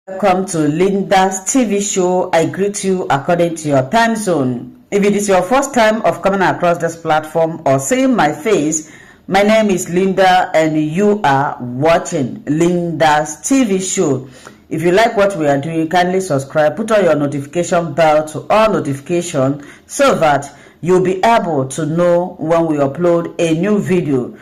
Welcome to Linda's TV show. I greet you according to your time zone. If it is your first time of coming across this platform or seeing my face, my name is Linda and you are watching Linda's TV show. If you like what we are doing, kindly subscribe, put on your notification bell to all notifications so that you'll be able to know when we upload a new video.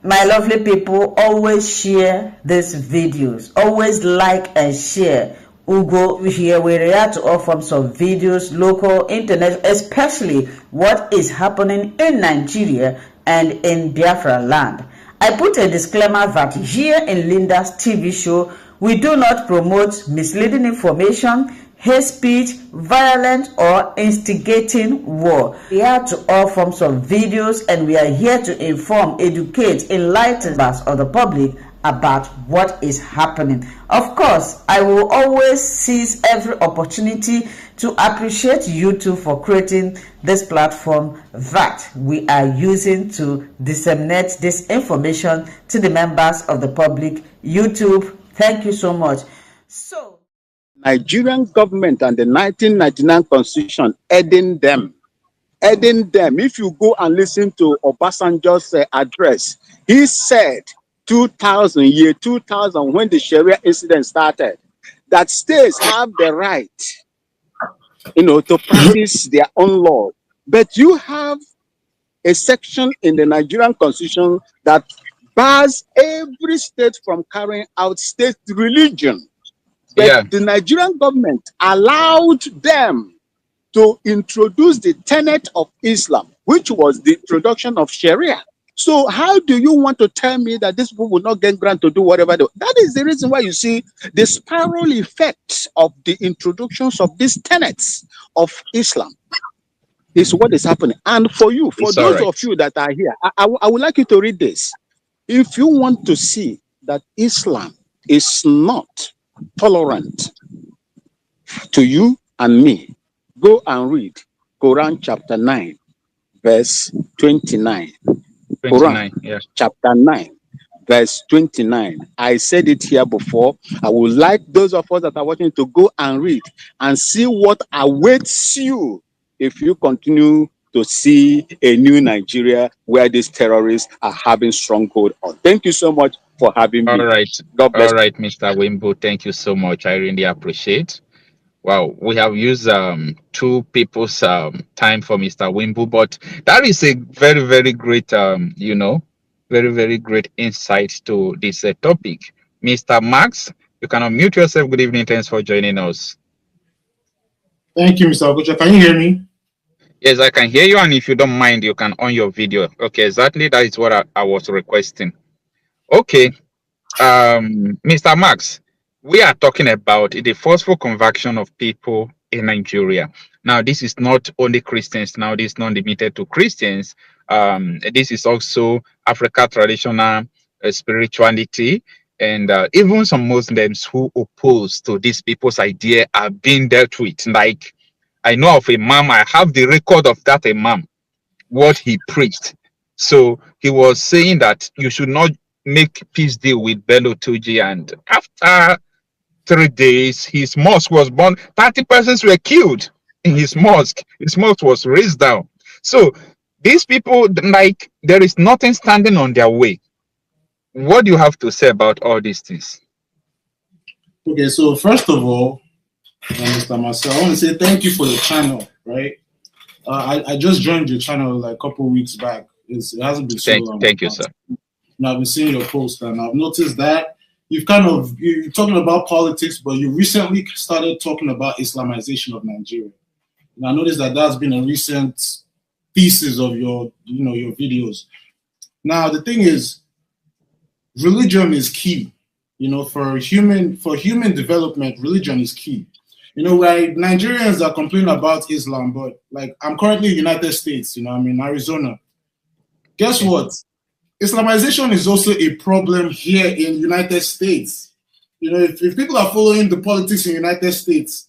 My lovely people, always share these videos, always like and share. Ugo here, we react to all forms of videos, local, internet, especially what is happening in Nigeria and in Biafra land. I put a disclaimer that here in Linda's TV show, we do not promote misleading information, hate speech, violent or instigating war. We are to all forms of videos and we are here to inform, educate, enlighten members of the public about what is happening. Of course, I will always seize every opportunity to appreciate YouTube for creating this platform that we are using to disseminate this information to the members of the public. YouTube, thank you so much. So, Nigerian government and the 1999 constitution adding them. If you go and listen to Obasanjo's address, he said 2000, when the Sharia incident started, that states have the right, to practice their own law. But you have a section in the Nigerian constitution that bars every state from carrying out state religion. But the Nigerian government allowed them to introduce the tenet of Islam, which was the introduction of Sharia. So how do you want to tell me that these people will not get grant to do whatever they do? That is the reason why you see the spiral effect of the introductions of these tenets of Islam is what is happening. And for you, for those of you that are here, I would like you to read this. If you want to see that Islam is not tolerant to you and me, go and read Quran chapter 9 verse 29. Quran chapter 9 verse 29. I said it here before. I would like those of us that are watching to go and read and see what awaits you if you continue to see a new Nigeria where these terrorists are having stronghold on. Thank you so much for having me. All right. God bless. All right, Mr. Wimbo. Thank you so much. I really appreciate. Wow, we have used two people's time for Mr. Wimbo, but that is a very, very great, very, very great insight to this topic. Mr. Max, you can unmute yourself. Good evening. Thanks for joining us. Thank you, Mr. Okocha. Can you hear me? Yes, I can hear you. And if you don't mind, you can on your video. Okay, exactly. That is what I was requesting. Okay, Mr. Max, we are talking about the forceful conversion of people in Nigeria. Now, this is not only Christians. Now, this is not limited to Christians. This is also African traditional spirituality. And even some Muslims who oppose to these people's idea are being dealt with. Like, I know of a imam, I have the record of that imam, what he preached. So he was saying that you should not make peace deal with Bello Tuji, and after 3 days, his mosque was burned. 30 persons were killed in his mosque. His mosque was razed down. So these people, like, there is nothing standing on their way. What do you have to say about all these things? Okay, so first of all, Mr. Marcel, I want to say thank you for the channel, right? I just joined your channel like a couple of weeks back. It hasn't been so long. Thank you, sir. And I've been seeing your post, and I've noticed that you're talking about politics, but you recently started talking about Islamization of Nigeria. And I noticed that that's been a recent thesis of your videos. Now, the thing is, religion is key. For human development, religion is key. Like Nigerians are complaining about Islam, but like I'm currently in the United States, I'm in Arizona. Guess what? Islamization is also a problem here in the United States. If people are following the politics in the United States,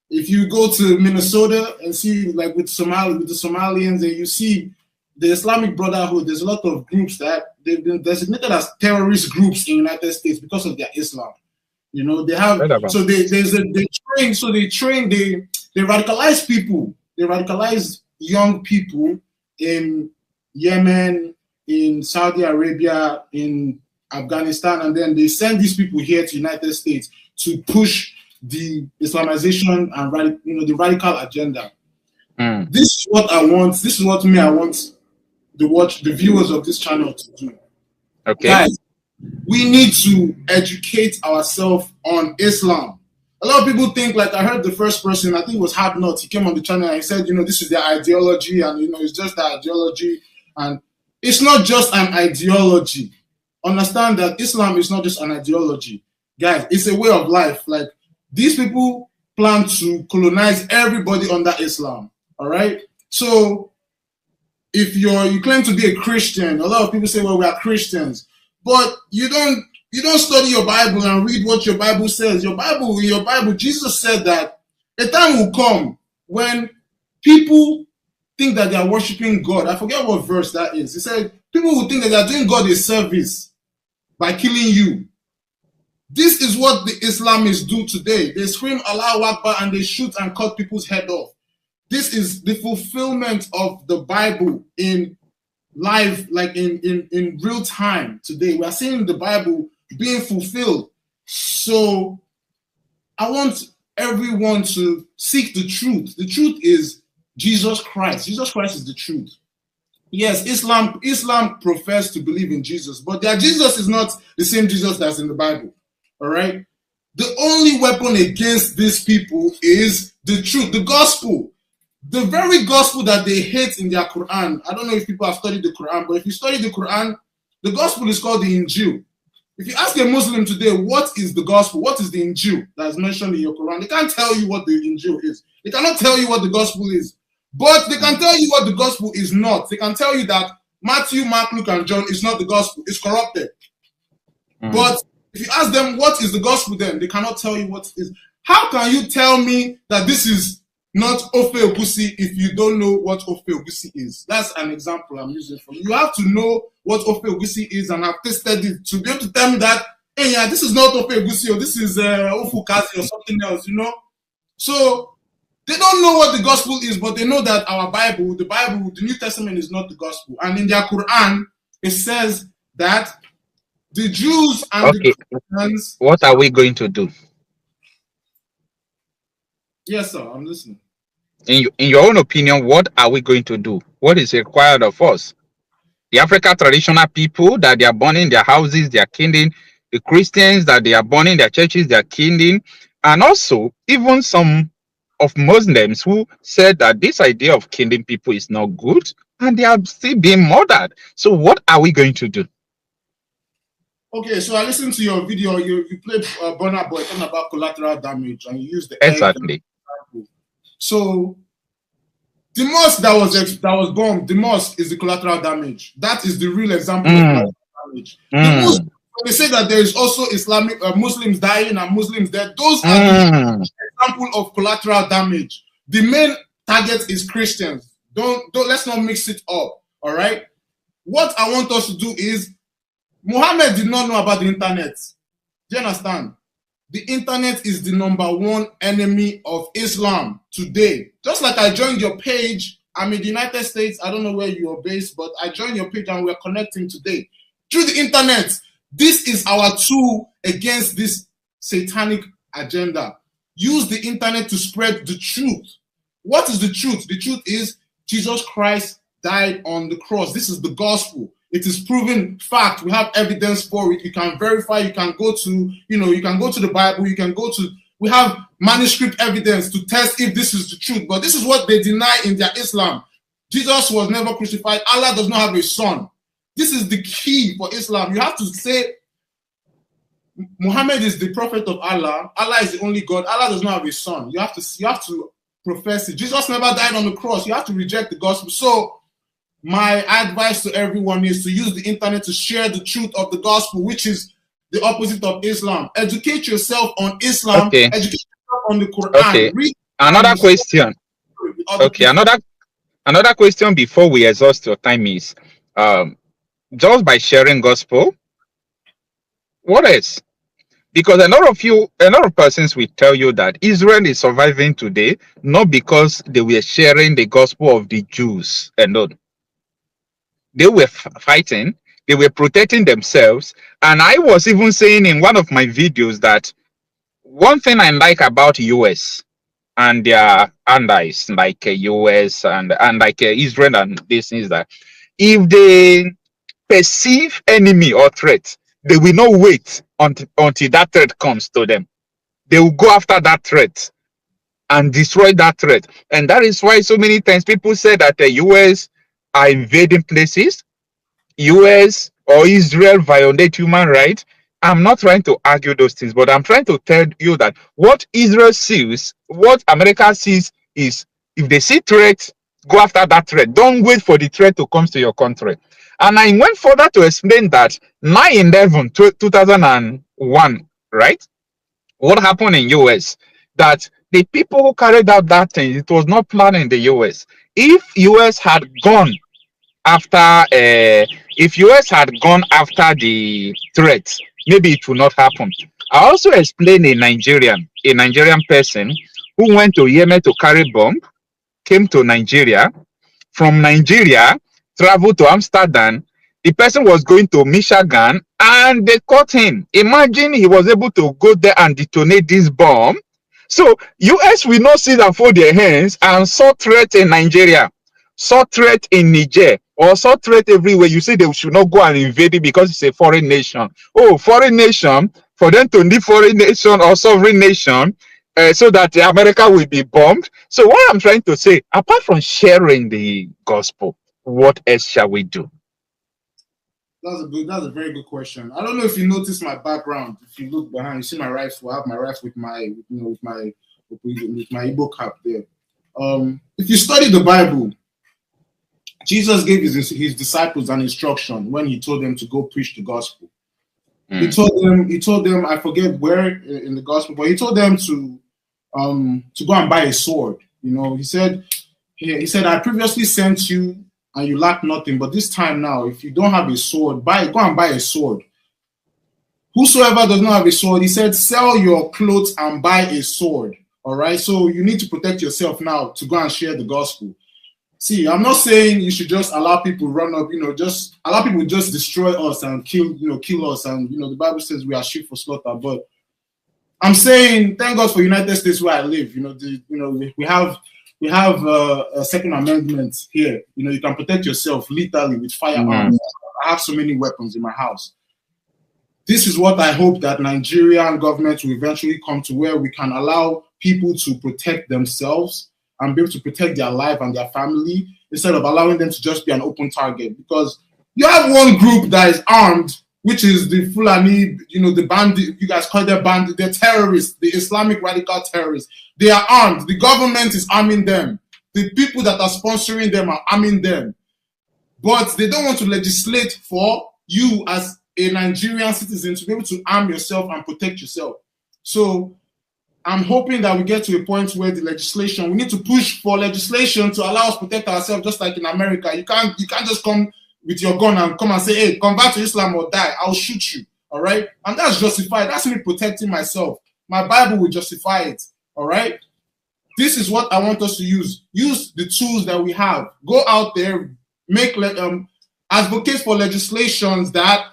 if you go to Minnesota and see like with the Somalians, and you see the Islamic Brotherhood, there's a lot of groups that they've been designated as terrorist groups in the United States because of their Islam. You know, they have, so they radicalize people. They radicalize young people in Yemen, in Saudi Arabia, in Afghanistan, and then they send these people here to United States to push the Islamization and the radical agenda. This is what I want. This is what I want the viewers of this channel to do. Okay. Guys, we need to educate ourselves on Islam. A lot of people think, like I heard the first person, I think it was Hard Nut, he came on the channel and he said, you know, this is their ideology, and you know, it's just their ideology. And it's not just an ideology. Understand that Islam is not just an ideology. Guys, it's a way of life. Like, these people plan to colonize everybody under Islam. All right. So if you claim to be a Christian, a lot of people say, well, we are Christians, but you don't study your Bible and read what your Bible says. In your Bible, Jesus said that a time will come when people think that they are worshiping God. I forget what verse that is. He said people will think that they are doing God a service by killing you. This is what the Islamists do today. They scream Allahu Akbar and they shoot and cut people's head off. This is the fulfillment of the Bible in live, like in real time today. We are seeing the Bible being fulfilled. So I want everyone to seek the truth. The truth is Jesus Christ. Jesus Christ is the truth. Yes, Islam professes to believe in Jesus, but their Jesus is not the same Jesus that's in the Bible. All right? The only weapon against these people is the truth, the gospel. The very gospel that they hate in their Quran. I don't know if people have studied the Quran, but if you study the Quran, the gospel is called the Injil. If you ask a Muslim today, what is the gospel? What is the Injil that's mentioned in your Quran? They can't tell you what the Injil is. They cannot tell you what the gospel is. But they can tell you what the gospel is not. They can tell you that Matthew, Mark, Luke, and John is not the gospel. It's corrupted. But if you ask them what is the gospel, then they cannot tell you what is. How can you tell me that this is not Ofe Ogusi if you don't know what Ofe Ogusi is? That's an example I'm using for you. You have to know what Ofe Ogusi is and have tasted it to be able to tell me that, hey, yeah, this is not Ofe Ogusi or this is Ofukazi or something else, you know? So they don't know what the gospel is, but they know that our Bible, the New Testament is not the gospel. And in their Quran, it says that the Jews and the Christians... What are we going to do? Yes, sir, I'm listening. In your own opinion, what are we going to do? What is required of us? The African traditional people that they are burning their houses, they are killing. The Christians that they are burning their churches, they are killing. And also, even some of Muslims who said that this idea of killing people is not good, and they are still being murdered. So what are we going to do? Okay, so I listened to your video. You played Burna Boy talking about collateral damage, and you used the exactly. So the mosque that was bombed, the mosque is the collateral damage. That is the real example of collateral damage. The they say that there is also Islamic Muslims dying and Muslims dead. Those are the example of collateral damage. The main target is Christians. Let's not mix it up. All right. What I want us to do is, Muhammad did not know about the internet. Do you understand? The internet is the #1 enemy of Islam today. Just like I joined your page, I'm in the United States. I don't know where you are based, but I joined your page and we're connecting today through the internet. This is our tool against this satanic agenda. Use the internet to spread the truth. What is the truth? The truth is Jesus Christ died on the cross. This is the gospel. It is proven fact. We have evidence for it. You can verify. You can go to, you can go to the Bible. You can go to, we have manuscript evidence to test if this is the truth. But this is what they deny in their Islam. Jesus was never crucified. Allah does not have a son. This is the key for Islam. You have to say Muhammad is the prophet of Allah. Allah is the only God. Allah does not have a son. You have to profess it. Jesus never died on the cross. You have to reject the gospel. So my advice to everyone is to use the internet to share the truth of the gospel, which is the opposite of Islam. Educate yourself on Islam. Okay. Educate yourself on the Quran. Okay. Read another question. Okay. Another question before we exhaust your time is, just by sharing gospel, what else? Because a lot of persons will tell you that Israel is surviving today not because they were sharing the gospel of the Jews alone. They were fighting, they were protecting themselves. And I was even saying in one of my videos that one thing I like about US and their allies like US and like Israel and this is that if they perceive enemy or threat, they will not wait until that threat comes to them. They will go after that threat and destroy that threat. And that is why so many times people say that the US are invading places, US or Israel violate human rights. I'm not trying to argue those things, but I'm trying to tell you that what Israel sees, what America sees is if they see threat, go after that threat. Don't wait for the threat to come to your country. And I went further to explain that 9/11, 2001, right? What happened in US? That the people who carried out that thing, it was not planned in the US. If US had gone after if US had gone after the threat, maybe it would not happen. I also explained a Nigerian person who went to Yemen to carry bomb, came to Nigeria, from Nigeria, traveled to Amsterdam. The person was going to Michigan and they caught him. Imagine he was able to go there and detonate this bomb. So US will not sit and fold their hands and saw threat in Nigeria, saw threat in Niger, or saw threat everywhere. You say they should not go and invade it because it's a foreign nation. Oh, foreign nation, for them to leave foreign nation or sovereign nation, so that America will be bombed. So what I'm trying to say, apart from sharing the gospel, what else shall we do? That's a very good question. I don't know if you notice my background. If you look behind, you see my rifle. I have my rifle with my Igbo cap there. If you study the Bible, Jesus gave his disciples an instruction when he told them to go preach the gospel. He told them, I forget where in the gospel, but he told them to go and buy a sword. You know, he said, I previously sent you and you lack nothing, but this time now, if you don't have a sword, go and buy a sword. Whosoever does not have a sword, he said, sell your clothes and buy a sword. All right, so you need to protect yourself now to go and share the gospel. See, I'm not saying you should just allow people run up, just allow people just destroy us and kill us. And, the Bible says we are sheep for slaughter. But I'm saying, thank God for United States where I live. We have a Second Amendment here. You can protect yourself lethally with firearms. I have so many weapons in my house. This is what I hope that Nigerian government will eventually come to, where we can allow people to protect themselves and be able to protect their life and their family, instead of allowing them to just be an open target. Because you have one group that is armed, which is the Fulani, the bandit, you guys call them bandit, they're terrorists, the Islamic radical terrorists. They are armed. The government is arming them. The people that are sponsoring them are arming them. But they don't want to legislate for you as a Nigerian citizen to be able to arm yourself and protect yourself. So I'm hoping that we get to a point where we need to push for legislation to allow us to protect ourselves, just like in America. You can't just come with your gun and come and say, hey, convert to Islam or die. I'll shoot you. All right. And that's justified. That's me protecting myself. My Bible will justify it. All right. This is what I want us to use. Use the tools that we have. Go out there, advocate for legislations that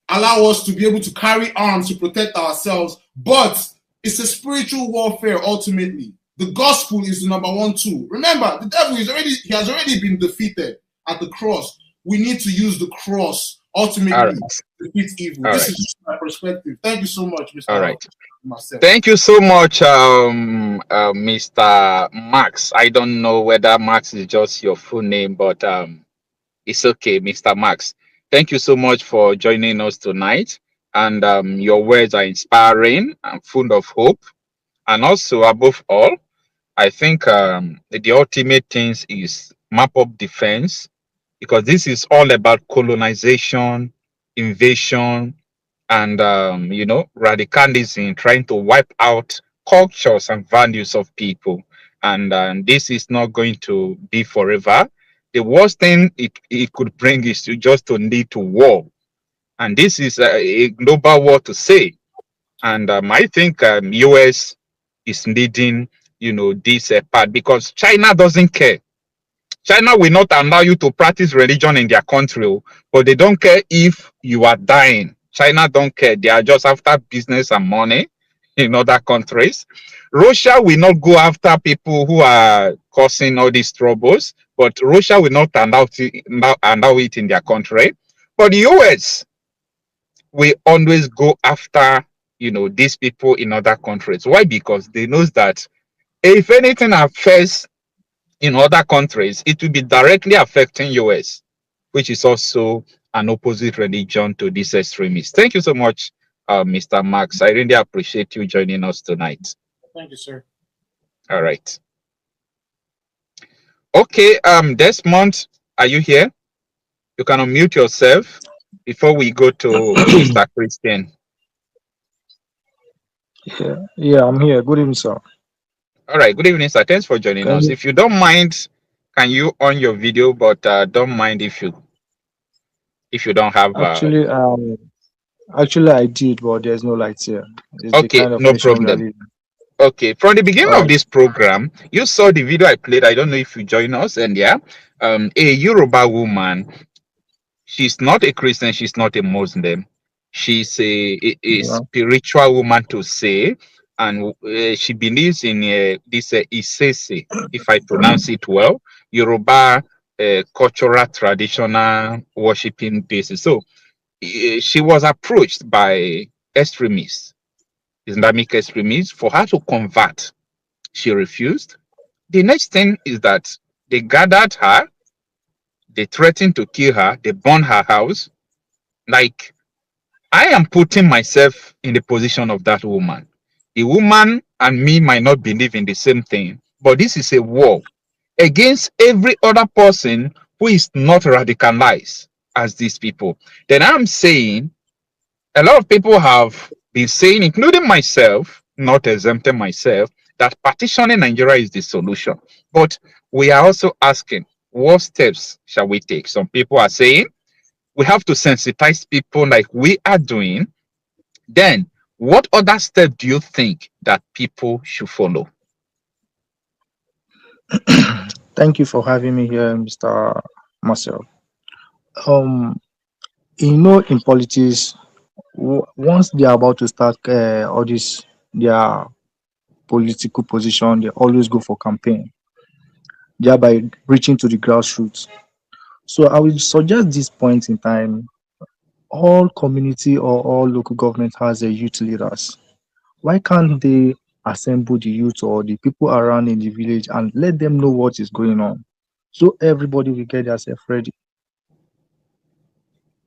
allow us to be able to carry arms to protect ourselves. But it's a spiritual warfare ultimately. The gospel is the number one tool. Remember, the devil has already been defeated at the cross. We need to use the cross ultimately to defeat evil. This is just my perspective. Thank you so much, Mr. All right. Thank you so much, Mr. Max. I don't know whether Max is just your full name, but it's okay, Mr. Max. Thank you so much for joining us tonight. And your words are inspiring and full of hope. And also, above all, I think the ultimate thing is map up defense, because this is all about colonization, invasion, and radicalism, trying to wipe out cultures and values of people. And this is not going to be forever. The worst thing it could bring is to lead to war. And this is a global war to say. And I think US is leading, this part because China doesn't care. China will not allow you to practice religion in their country, but they don't care if you are dying. China don't care. They are just after business and money in other countries. Russia will not go after people who are causing all these troubles, but Russia will not allow it in their country. But the US will always go after, these people in other countries. Why? Because they know that if anything affects in other countries, it will be directly affecting US, which is also an opposite religion to these extremists. Thank you so much, Mr. Max. I really appreciate you joining us tonight. Thank you, sir. All right. Okay, Desmond, are you here? You can unmute yourself before we go to Mr. Christian. Yeah, I'm here. Good evening, sir. All right, good evening, sir. Thanks for joining us. If you don't mind, can you on your video? But don't mind if you don't have. Actually, I did, but there's no light here. It's the Okay, kind of no nation we are problem. living. Okay, from the beginning All of right. this program, you saw the video I played. I don't know if you join us, and a Yoruba woman. She's not a Christian. She's not a Muslim. She's a Yeah. spiritual woman to say, and she believes in this Isese, if I pronounce it well, Yoruba cultural traditional worshiping basis. So she was approached by extremists, Islamic extremists, for her to convert. She refused. The next thing is that they gathered her, they threatened to kill her, they burned her house. Like, I am putting myself in the position of that woman. The woman and me might not believe in the same thing, but this is a war against every other person who is not radicalized as these people. Then I'm saying a lot of people have been saying, including myself, not exempting myself, that partitioning Nigeria is the solution. But we are also asking, what steps shall we take? Some people are saying we have to sensitize people like we are doing. Then, what other step do you think that people should follow? Thank you for having me here, Mr. Marcel. Um, in politics, once they are about to start all this, their political position, they always go for campaign, thereby reaching to the grassroots. So I will suggest this point in time, all community or all local government has a youth leaders. Why can't they assemble the youth or the people around in the village and let them know what is going on, so everybody will get themselves ready?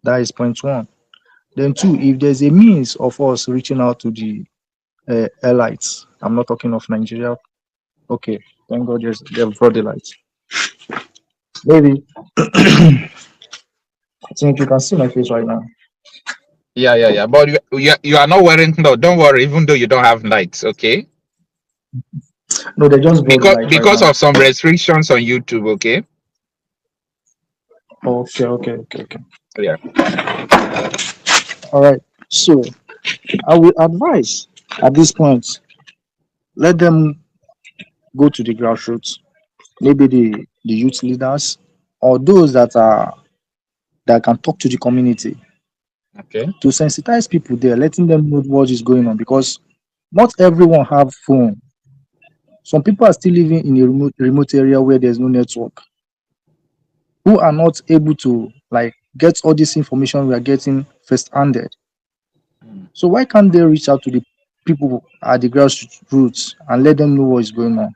That is point one. Then two, if there's a means of us reaching out to the elites, I'm not talking of Nigeria. Okay, thank God they've brought the lights. Maybe I think you can see my face right now. Yeah. But you are not wearing, no, don't worry, even though you don't have lights, okay? No, they just brought the light right Because now. of some restrictions on YouTube, okay? Okay. Yeah. All right. So I will advise at this point, let them go to the grassroots, maybe the youth leaders or those that can talk to the community Okay. to sensitize people there, letting them know what is going on, because not everyone have phone. Some people are still living in a remote area where there's no network, who are not able to like get all this information we are getting first-handed. So why can't they reach out to the people at the grassroots and let them know what is going on?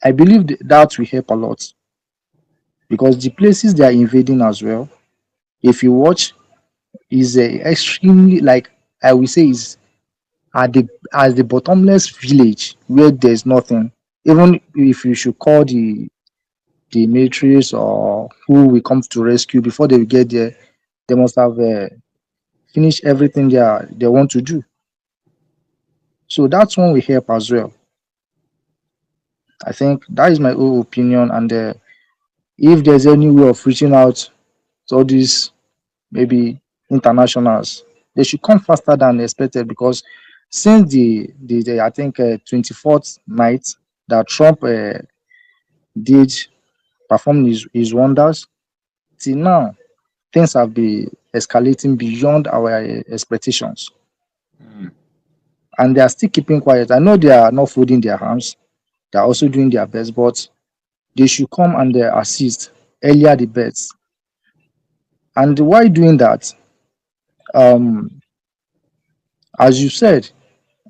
I believe that will help a lot, because the places they are invading as well, if you watch, is extremely, like I will say, is at the bottomless village where there's nothing. Even if you should call the militaries or who will come to rescue, before they will get there, they must have finished everything they want to do. So that's one will help as well. I think that is my own opinion. And if there's any way of reaching out to all these maybe internationals, They should come faster than expected because since the I think 24th night that Trump did perform his wonders, till now things have been escalating beyond our expectations, and they are still keeping quiet. I know they are not folding their arms; they are also doing their best, but they should come and assist earlier the best. And while doing that, as you said,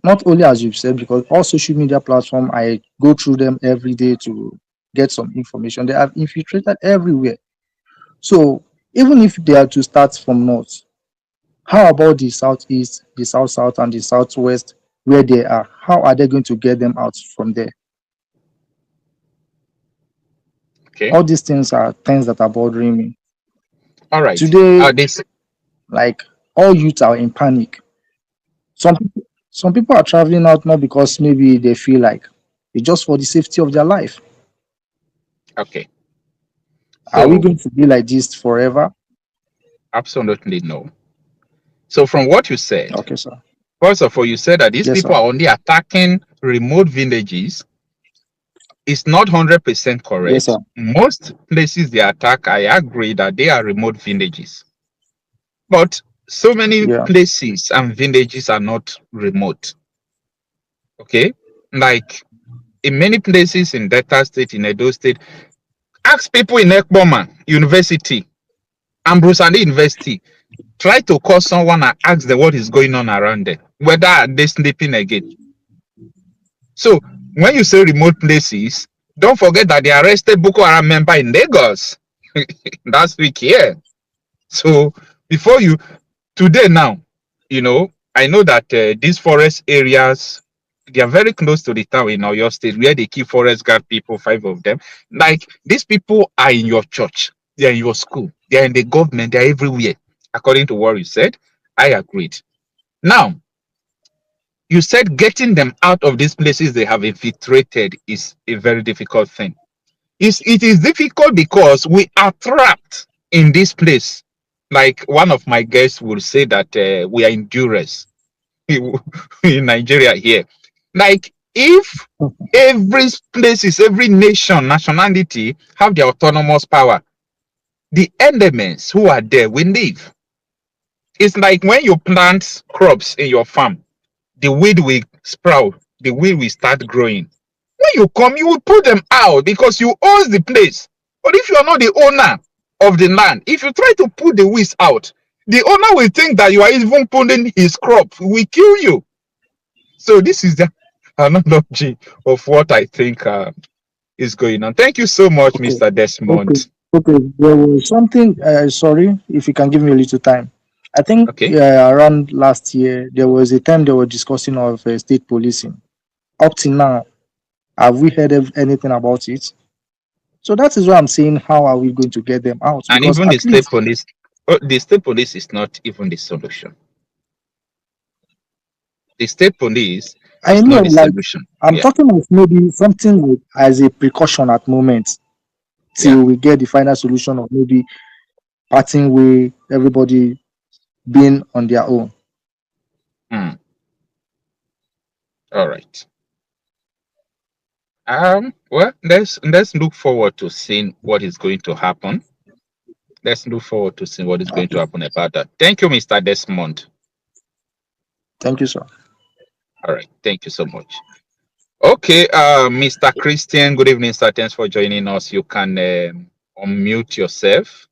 not only as you've said, because all social media platforms, I go through them every day to get some information. They have infiltrated everywhere. So even if they are to start from north, how about the southeast, the south, and the southwest, where they are? How are they going to get them out from there? Okay. All these things are things that are bothering me. All right. Today, This like all youth are in panic. Some people are traveling out not because maybe they feel like it's just for the safety of their life. okay. Are we So going to be like this forever? absolutely no. So from what you said, Okay, sir. first of all, you said that these Yes, people sir. are only attacking remote villages. It's not 100% Yes, sir. correct. Most places they attack, I agree that they are remote villages. But so many Yeah. places and villages are not remote. Okay? Like in many places in Delta State, in Edo State, ask people in Ekboma University, Ambrose Ali University, try to call someone and ask them what is going on around them, whether they're sleeping again. So when you say remote places, don't forget that they arrested Boko Haram member in Lagos last week here. So before you, today now, I know that these forest areas, they are very close to the town in Oyo State where they keep forest guard people, 5 of them. Like these people are in your church, they are in your school, they are in the government, they are everywhere. According to what you said, I agreed. Now, you said getting them out of these places they have infiltrated is a very difficult thing. It is difficult because we are trapped in this place. Like one of my guests will say that we are in duress in Nigeria here. Like if every nation, nationality have their autonomous power, the elements who are there will leave. It's like when you plant crops in your farm, the weed will sprout, the weed will start growing. When you come, you will put them out because you own the place. But if you are not the owner of the land, if you try to put the weeds out, the owner will think that you are even pulling his crop. He will kill you. So this is the analogy of what I think is going on. Thank you so much, Okay. Mr. Desmond. Okay. There was something. Sorry, if you can give me a little time. I think Okay. around last year there was a time they were discussing of state policing. Up till now, have we heard of anything about it? So that is why I'm saying, how are we going to get them out? And Because even at least the state police is not even the solution. The state police I is know, not the like solution. I'm Yeah. talking of maybe something like as a precaution at moment Yeah. till we get the final solution of maybe parting way, everybody being on their own. Hmm. All right. Well, let's look forward to seeing what is going to happen. Let's look forward to seeing what is going to Okay. happen about that. Thank you, Mr. Desmond. Thank you, sir. All right. Thank you so much. Okay, Mr. Christian, good evening, sir. Thanks for joining us. You can unmute yourself.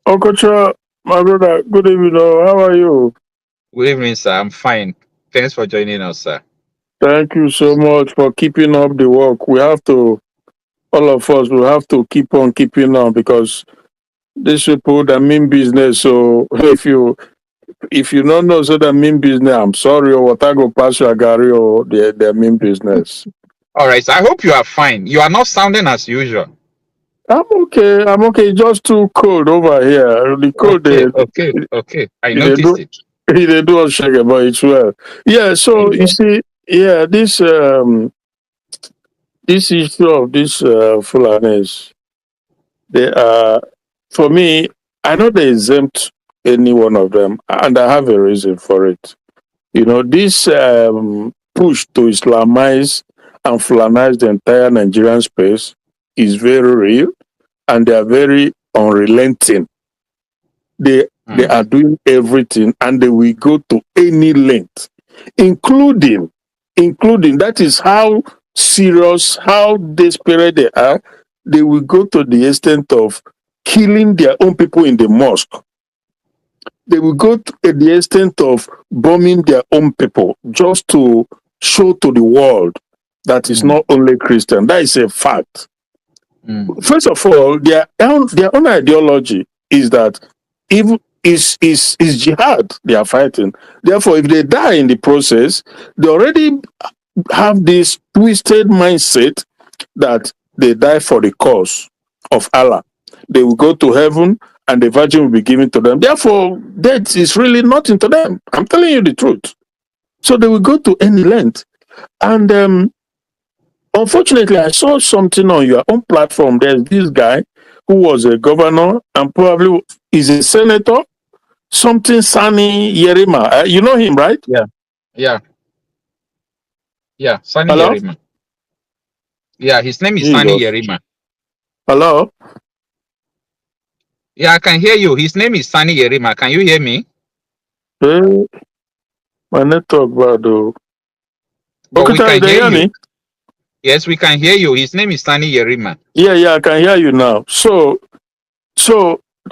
Okocha, my brother, good evening. How are you? Good evening, sir. I'm fine. Thanks for joining us, sir. Thank you so much for keeping up the work. All of us will have to keep on keeping on because these people that mean business. So if you don't know so that mean business, I'm sorry, or what I go pass your gary or they mean business. All right, so I hope you are fine. You are not sounding as usual. I'm okay. I'm okay. It's just too cold over here. The cold Okay. I they noticed do it. they do us shake, but it's well. Yeah. So you Yeah. see, this issue of this Fulanis, they are, for me, I know they exempt any one of them, and I have a reason for it. You know, this push to Islamize and Fulanize the entire Nigerian space is very real, and they are very unrelenting. They are doing everything, and they will go to any length, including that is how serious, how desperate they are. They will go to the extent of killing their own people in the mosque. They will go to the extent of bombing their own people just to show to the world that it's not only Christian. That is a fact. First of all, their own ideology is that if is jihad they are fighting. Therefore, if they die in the process, they already have this twisted mindset that they die for the cause of Allah. They will go to heaven and the virgin will be given to them. Therefore, death is really nothing to them. I'm telling you the truth. So they will go to any length. And unfortunately, I saw something on your own platform. There's this guy who was a governor and probably is a senator, something Sani Yerima. You know him, right? Yeah, Sani Hello? Yerima. Yeah, his name is Jesus. Sani Yerima. Hello? Yeah, I can hear you. His name is Sani Yerima. Can you hear me? Hey, my network bad though. But we Okay, can hear you. me? Yes, we can hear you. His name is Sani Yerima. Yeah, I can hear you now. So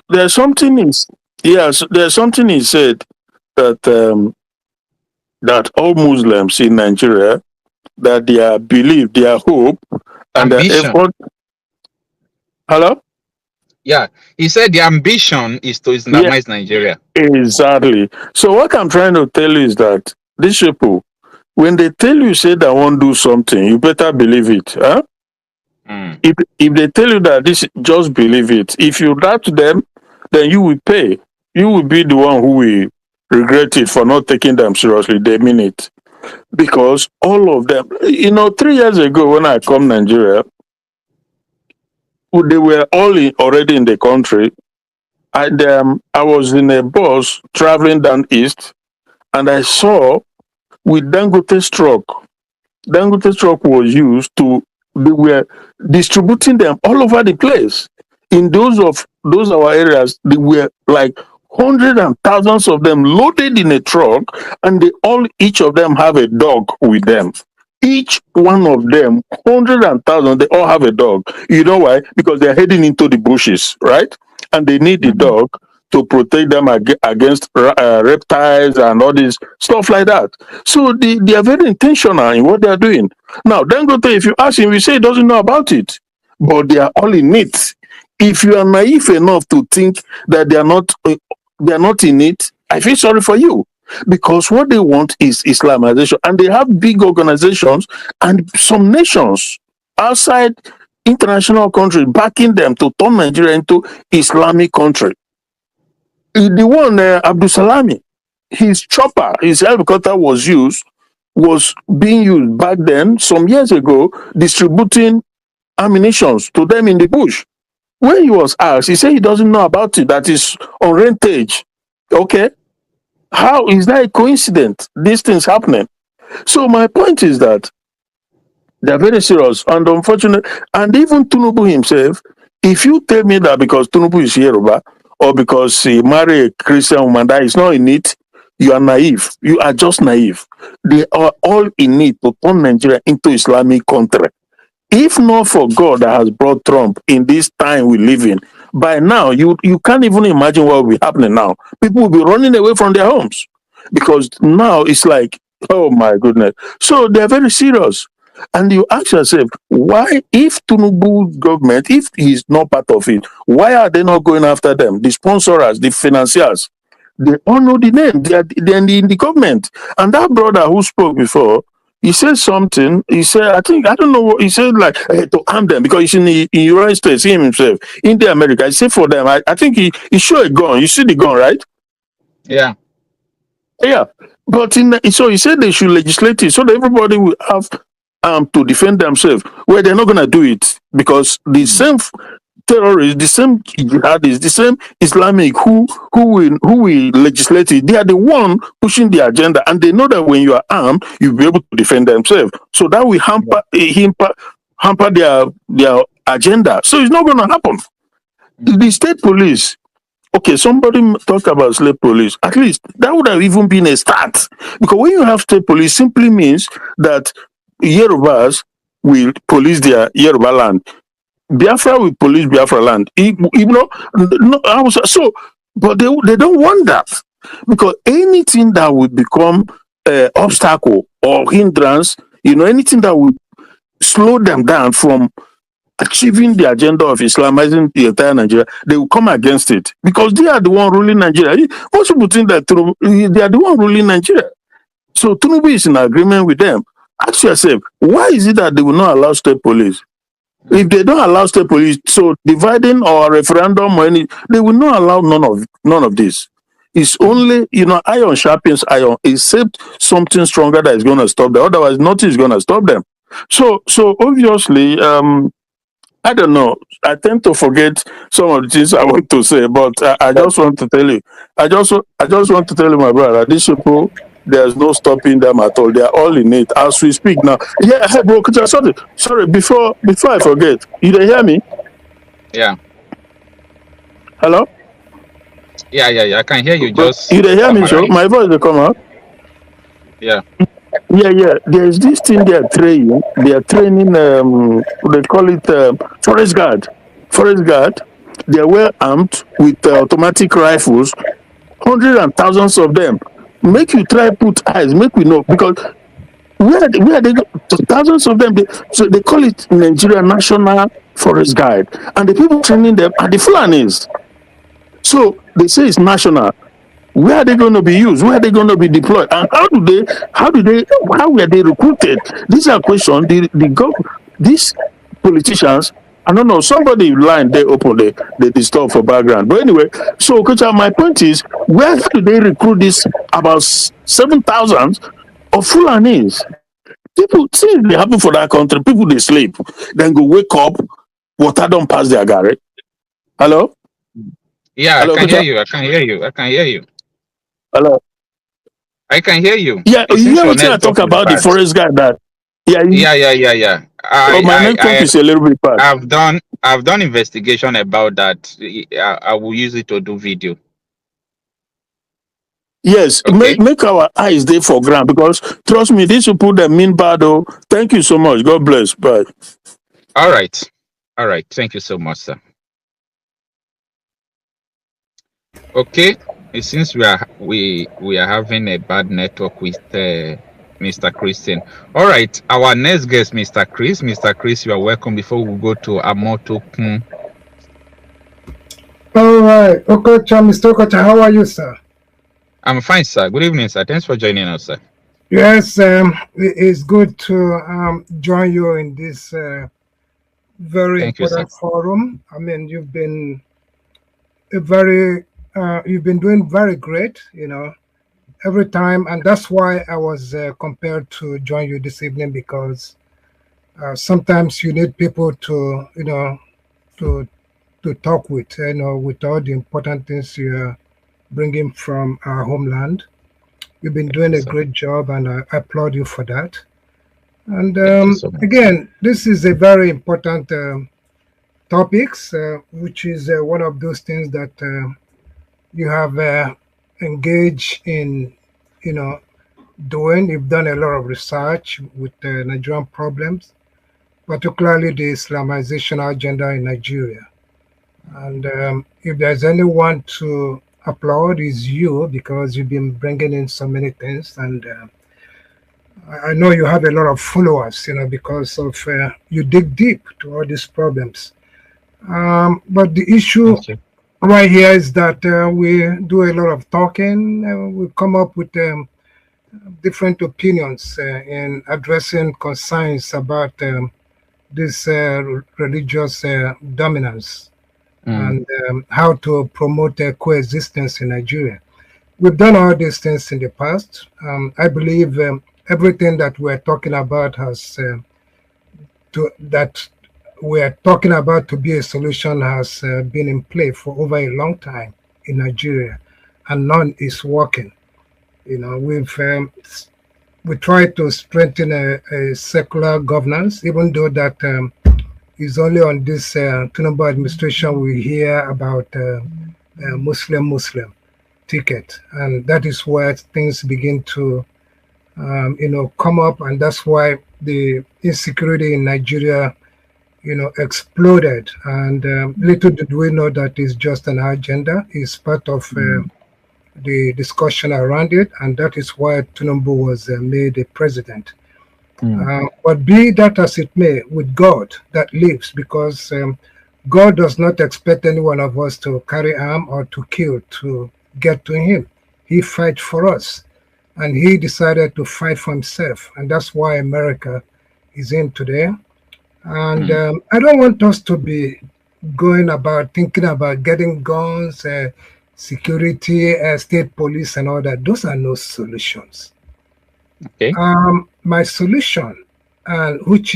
there's something there's something he said that that all Muslims in Nigeria, that their belief, their hope, and their Ambition. effort. Hello? Yeah, he said the ambition is to Islamize Nigeria. Exactly. So what I'm trying to tell you is that these people, when they tell you say they won't do something, you better believe it. Huh? If they tell you that this, just believe it. If you doubt them, then you will pay. You will be the one who will regret it for not taking them seriously. They mean it. Because all of them, 3 years ago when I come Nigeria, they were all already in the country. I was in a bus traveling down east, and I saw with Dangote's truck was used to, they were distributing them all over the place. In those our areas, they were like hundreds and thousands of them loaded in a truck, and each of them have a dog with them. Each one of them, hundreds and thousands, they all have a dog. You know why? Because they're heading into the bushes, right? And they need the dog to protect them against reptiles and all this stuff like that. So they are very intentional in what they are doing. Now, Dangote, if you ask him, we say he doesn't know about it, but they are all in it. If you are naive enough to think that they are not in it, I feel sorry for you, because what they want is Islamization, and they have big organizations and some nations outside international countries backing them to turn Nigeria into Islamic country. The one Abdul Salami, his chopper, his helicopter was being used back then, some years ago, distributing ammunitions to them in the bush. When he was asked, he said he doesn't know about it, that is on rentage. Okay? How is that a coincidence? These things happening. So my point is that they're very serious and unfortunate. And even Tinubu himself, if you tell me that because Tinubu is Yoruba or because he married a Christian woman, that is not in it, you are naive. You are just naive. They are all in it to turn Nigeria into Islamic country. If not for God that has brought Trump in this time we live in, by now you can't even imagine what will be happening now. People will be running away from their homes because now it's like, oh my goodness. So they're very serious. And you ask yourself, why, if Tinubu government, if he's not part of it, why are they not going after them? The sponsors, the financiers, they all know the name. They're in the government. And that brother who spoke before, he said something. He said, I don't know what he said, like to arm them because he's in the United States, him himself, in the America. He said for them, I think he showed a gun. You see the gun, right? Yeah. Yeah. But so he said they should legislate it so that everybody will have to defend themselves. Well, they're not going to do it because the same terrorists, the same jihadists, the same Islamic who will legislate it. They are the one pushing the agenda, and they know that when you are armed, you'll be able to defend themselves. So that will hamper their agenda. So it's not going to happen. The state police. Okay, somebody talked about state police. At least that would have even been a start. Because when you have state police, simply means that Yorubas will police their Yoruba land. Biafra will police Biafra land. But they don't want that. Because anything that will become obstacle or hindrance, anything that will slow them down from achieving the agenda of Islamizing the entire Nigeria, they will come against it because they are the one ruling Nigeria. Most people think that they are the one ruling Nigeria. So Tinubu is in agreement with them. Ask yourself, why is it that they will not allow state police? If they don't allow state police, so dividing or referendum or any, they will not allow none of this. It's only, iron sharpens iron, except something stronger that is going to stop them. Otherwise, nothing is going to stop them. So obviously, I don't know. I tend to forget some of the things I want to say, but I just want to tell you. I just want to tell you, my brother, these people, there's no stopping them at all. They are all in it as we speak now. Yeah, hey, bro, sorry. Before I forget, you don't hear me? Yeah. Hello? Yeah. I can hear you. Just you don't hear me, so my voice will come out. Yeah. Yeah. There's this thing they are training. They are training. They call it forest guard. Forest guard. They are well armed with automatic rifles, hundreds and thousands of them. Make you try put eyes. Make we know because where they go, thousands of them. So they call it Nigeria National Forest Guard, and the people training them are the Fulanis. So they say it's national. Where are they going to be used? Where are they going to be deployed? And how were they recruited? These are questions. These politicians, I don't know, somebody line they open, they disturb for background. But anyway, so Coach, my point is, where do they recruit this about 7,000 of Fulanis? People, things they happen for that country, people they sleep, then go wake up, water don't pass their garage. Hello? Yeah, Hello, I can hear you. I can hear you. Hello. I can hear you. Yeah, you hear what I talk about the forest guy that. Yeah. My network is a little bit bad. I've done investigation about that. I will use it to do video. Yes, okay. make our eyes there for ground because trust me, these people that mean bad. Oh, thank you so much. God bless. Bye. All right. Thank you so much, sir. Okay. It seems we are having a bad network with Mr. Christian. All right, our next guest, Mr. Chris. Mr. Chris, you are welcome. Before we go to M0V. All right, Mr. Okocha, how are you, sir? I'm fine, sir. Good evening, sir. Thanks for joining us, sir. Yes, it's good to join you in this very important forum. I mean, you've been doing very great, every time, and that's why I was compelled to join you this evening because sometimes you need people to, to talk with, with all the important things you're bringing from our homeland. You've been doing a great job, and I applaud you for that. And again, this is a very important topics, which is one of those things that you have engaged in, doing. You've done a lot of research with Nigerian problems, particularly the Islamization agenda in Nigeria. And if there's anyone to applaud, is you, because you've been bringing in so many things. And I know you have a lot of followers, because of you dig deep to all these problems. But the issue right here is that we do a lot of talking. We come up with different opinions in addressing concerns about this religious dominance and how to promote coexistence in Nigeria. We've done all these things in the past. I believe everything that we're talking about has that we are talking about to be a solution has been in play for over a long time in Nigeria, and none is working. You know, we try to strengthen a secular governance, even though that is only on this Tinubu administration we hear about Muslim ticket, and that is where things begin to come up, and that's why the insecurity in Nigeria exploded. And little did we know that is just an agenda, is part of the discussion around it, and that is why Tinubu was made a president. But be that as it may, with God that lives, because God does not expect any one of us to carry arm or to kill to get to him. He fights for us, and he decided to fight for himself, and that's why America is in today. And I don't want us to be going about thinking about getting guns, security, state police, and all that. Those are no solutions. Okay. My solution, which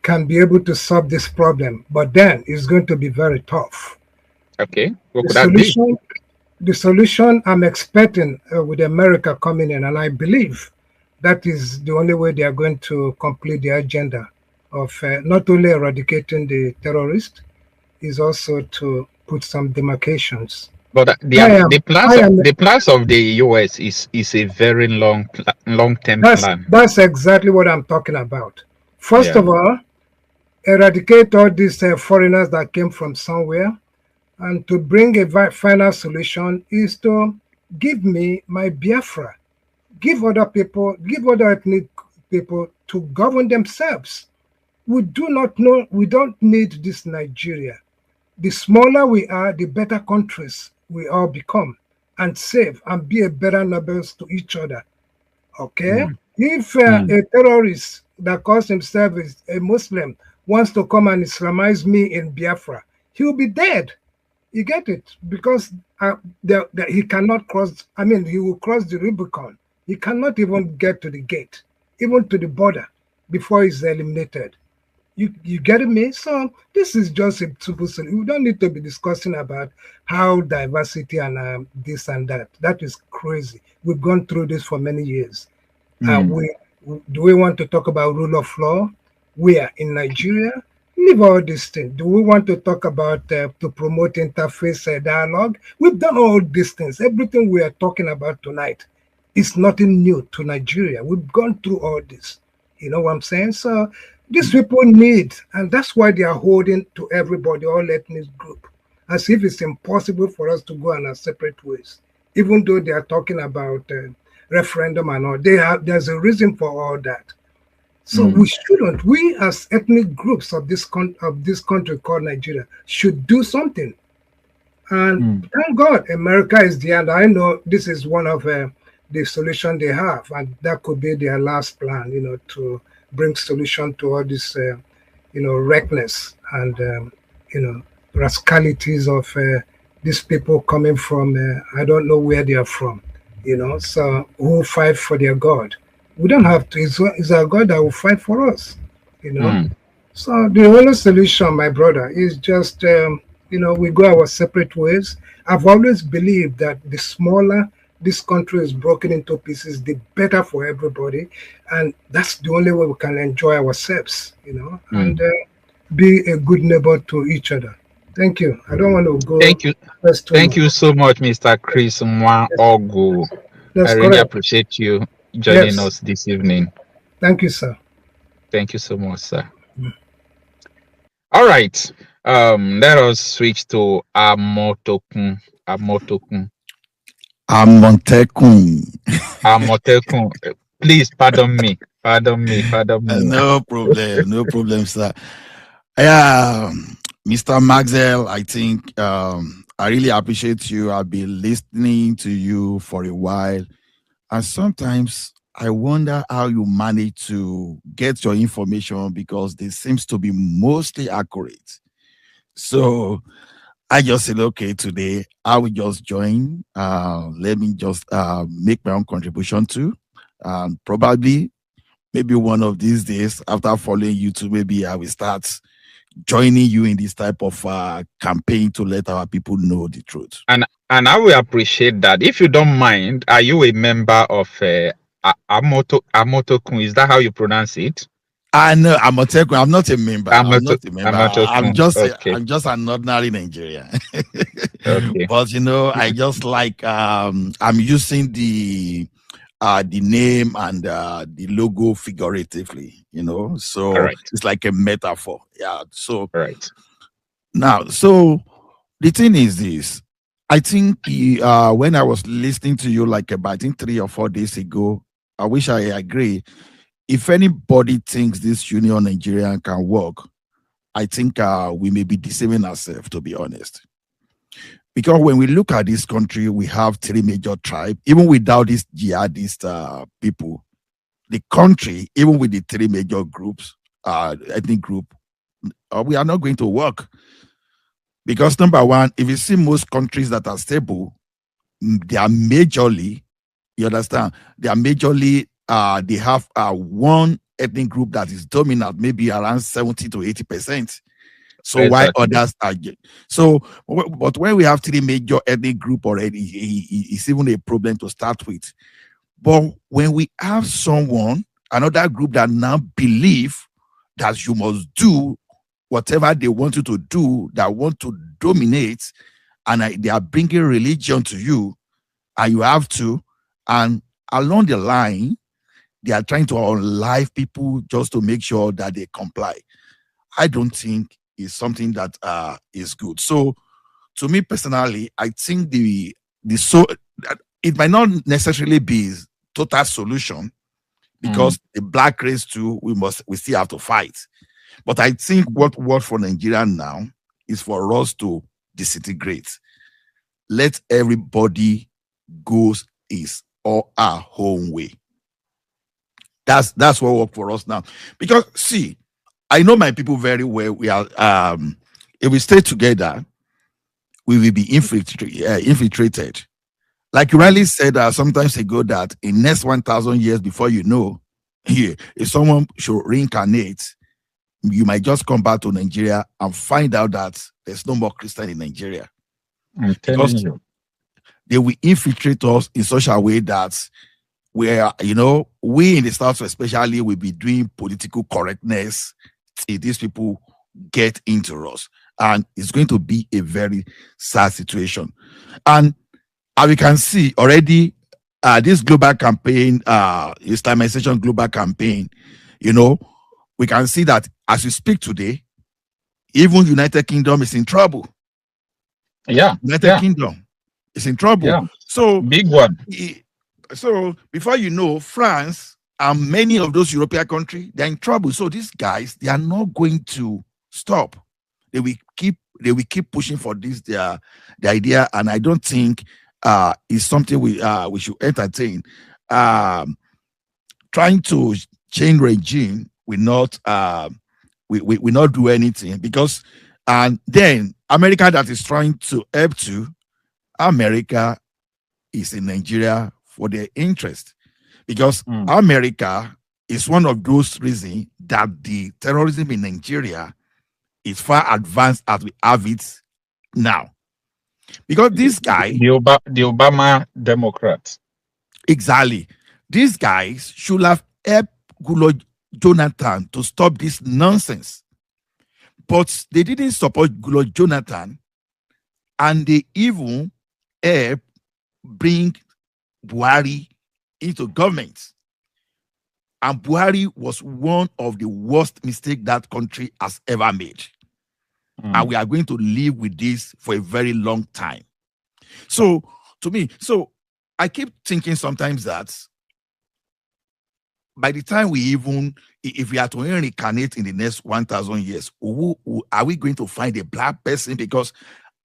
can be able to solve this problem, but then it's going to be very tough. Okay. What could that be? The solution I'm expecting with America coming in, and I believe that is the only way they are going to complete the agenda of not only eradicating the terrorists, is also to put some demarcations. But the plans of the US is a very long-term plan. That's exactly what I'm talking about. First of all, eradicate all these foreigners that came from somewhere, and to bring a final solution is to give me my Biafra. Give other people, give other ethnic people to govern themselves. We don't need this Nigeria. The smaller we are, the better countries we all become, and save and be a better neighbors to each other. Okay? If a terrorist that calls himself a Muslim wants to come and Islamize me in Biafra, he'll be dead. You get it? Because he cannot cross, he will cross the Rubicon. He cannot even get to the gate, even to the border, before he's eliminated. You get me? So this is just a simple solution. We don't need to be discussing about how diversity and this and that. That is crazy. We've gone through this for many years. Do we want to talk about rule of law? We are in Nigeria. Leave all these things. Do we want to talk about to promote interfaith dialogue? We've done all these things. Everything we are talking about tonight is nothing new to Nigeria. We've gone through all this. You know what I'm saying? So these people need, and that's why they are holding to everybody, all ethnic group, as if it's impossible for us to go in our separate ways. Even though they are talking about referendum and all, there's a reason for all that. So we as ethnic groups of this country called Nigeria should do something. And thank God America is there, and I know this is one of the solution they have, and that could be their last plan, to bring solution to all this, recklessness and, rascalities of these people coming from, I don't know where they are from, so who fight for their God. We don't have to, it's our God that will fight for us, So the only solution, my brother, is just, we go our separate ways. I've always believed that the smaller this country is broken into pieces, the better for everybody. And that's the only way we can enjoy ourselves, and be a good neighbor to each other. Thank you. I don't want to go. Thank you. Thank you so much, Mr. Chris Nwa-Ogu. I really appreciate you joining us this evening. Thank you, sir. Thank you so much, sir. All right. Let us switch to Amotekun. Amotekun. Please pardon me. No problem, sir. Yeah, Mr. Maxwell, I think I really appreciate you. I've been listening to you for a while, and sometimes I wonder how you manage to get your information, because they seems to be mostly accurate. So I just said, okay, today I will just join. Let me just make my own contribution too. Probably maybe one of these days, after following you too, maybe I will start joining you in this type of campaign to let our people know the truth. And I will appreciate that. If you don't mind, are you a member of Amotokun? Is that how you pronounce it? No, I'm not a member. I'm not a member. Amotokun. Okay. I'm just an ordinary Nigerian. Okay. But I just like I'm using the name and the logo figuratively, so All right. it's like a metaphor. Yeah. So Right. now, so the thing is this. I think when I was listening to you like about, I think 3 or 4 days ago, I wish I agree. If anybody thinks this Union Nigeria can work, I think we may be deceiving ourselves, to be honest. Because when we look at this country, we have 3 major tribes. Even without these jihadist people, the country, even with the 3 major groups, ethnic group, we are not going to work. Because number one, if you see most countries that are stable, they are majorly, you understand, they are majorly, they have one ethnic group that is dominant, maybe around 70 to 80%. So Exactly. why others are? So, but when we have 3 major ethnic group already, it's even a problem to start with. But when we have another group that now believe that you must do whatever they want you to do, that want to dominate, and they are bringing religion to you, and you have to, and along the line, they are trying to unlive people just to make sure that they comply. I don't think it's something that is good. So, to me personally, I think it might not necessarily be total solution, because the black race too, we still have to fight. But I think what works for Nigeria now is for us to disintegrate. Let everybody go his or our own way. That's what works for us now. Because see, I know my people very well. We are if we stay together, we will be infiltrated. Like you rightly said sometimes ago, that in next 1,000 years, before you know, here, if someone should reincarnate, you might just come back to Nigeria and find out that there's no more Christian in Nigeria. I'm telling you. They will infiltrate us in such a way that where, we in the South especially will be doing political correctness till these people get into us. And it's going to be a very sad situation. And as we can see already, this global campaign, Islamization global campaign, we can see that as we speak today, even United Kingdom is in trouble. Yeah. United Kingdom is in trouble. Yeah. So big one. So before you know, France and many of those European countries, they're in trouble. So these guys, they are not going to stop. They will keep pushing for this the idea, and I don't think is something we should entertain. Trying to change regime will not will not do anything, because and then America that is trying to help to, America is in Nigeria for their interest, because America is one of those reasons that the terrorism in Nigeria is far advanced as we have it now. Because this guy, the Obama Democrats, exactly, these guys should have helped Goodluck Jonathan to stop this nonsense, but they didn't support Goodluck Jonathan, and they even helped bring Buhari into government. And Buhari was one of the worst mistakes that country has ever made. And we are going to live with this for a very long time. So, to me, I keep thinking sometimes that by the time if we are to reincarnate in the next 1,000 years, are we going to find a black person? Because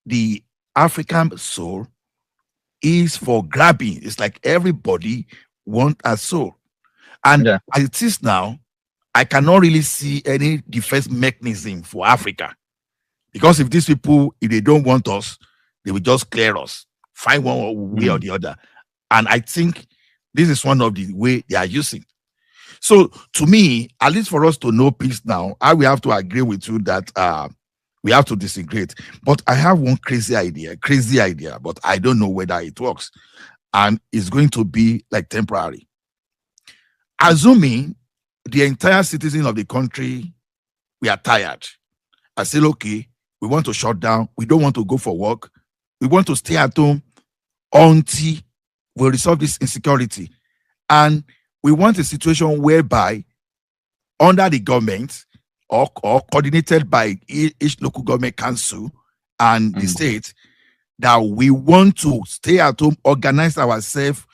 the African soul is for grabbing. It's like everybody wants a soul. And as it is now, I cannot really see any defense mechanism for Africa. Because if these people, if they don't want us, they will just clear us, find one way or the other. And I think this is one of the way they are using. So to me, at least for us to know peace now, I will have to agree with you that we have to disagree. But I have one crazy idea, but I don't know whether it works. And it's going to be like temporary. Assuming the entire citizen of the country, we are tired. I said, okay, we want to shut down. We don't want to go for work. We want to stay at home until we resolve this insecurity. And we want a situation whereby under the government or coordinated by each local government council and the state, that we want to stay at home, organize ourselves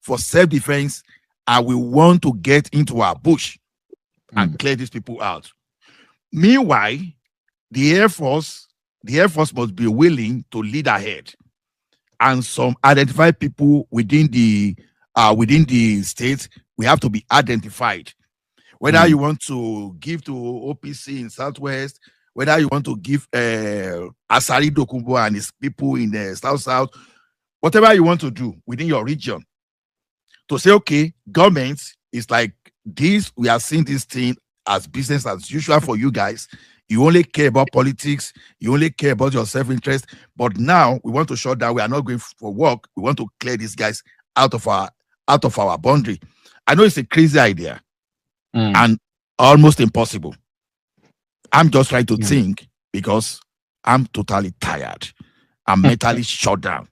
for self-defense, and we want to get into our bush and clear these people out. Meanwhile, the Air Force must be willing to lead ahead, and some identified people within the state, we have to be identified. Whether you want to give to OPC in Southwest, whether you want to give Asari Dokumbo and his people in the South, whatever you want to do within your region, to say, okay, government is like this, we are seeing this thing as business as usual for you guys. You only care about politics, you only care about your self-interest, but now we want to shut down, we are not going for work, we want to clear these guys out of our boundary. I know it's a crazy idea and almost impossible. I'm just trying to think because I'm totally tired. I'm mentally shut down.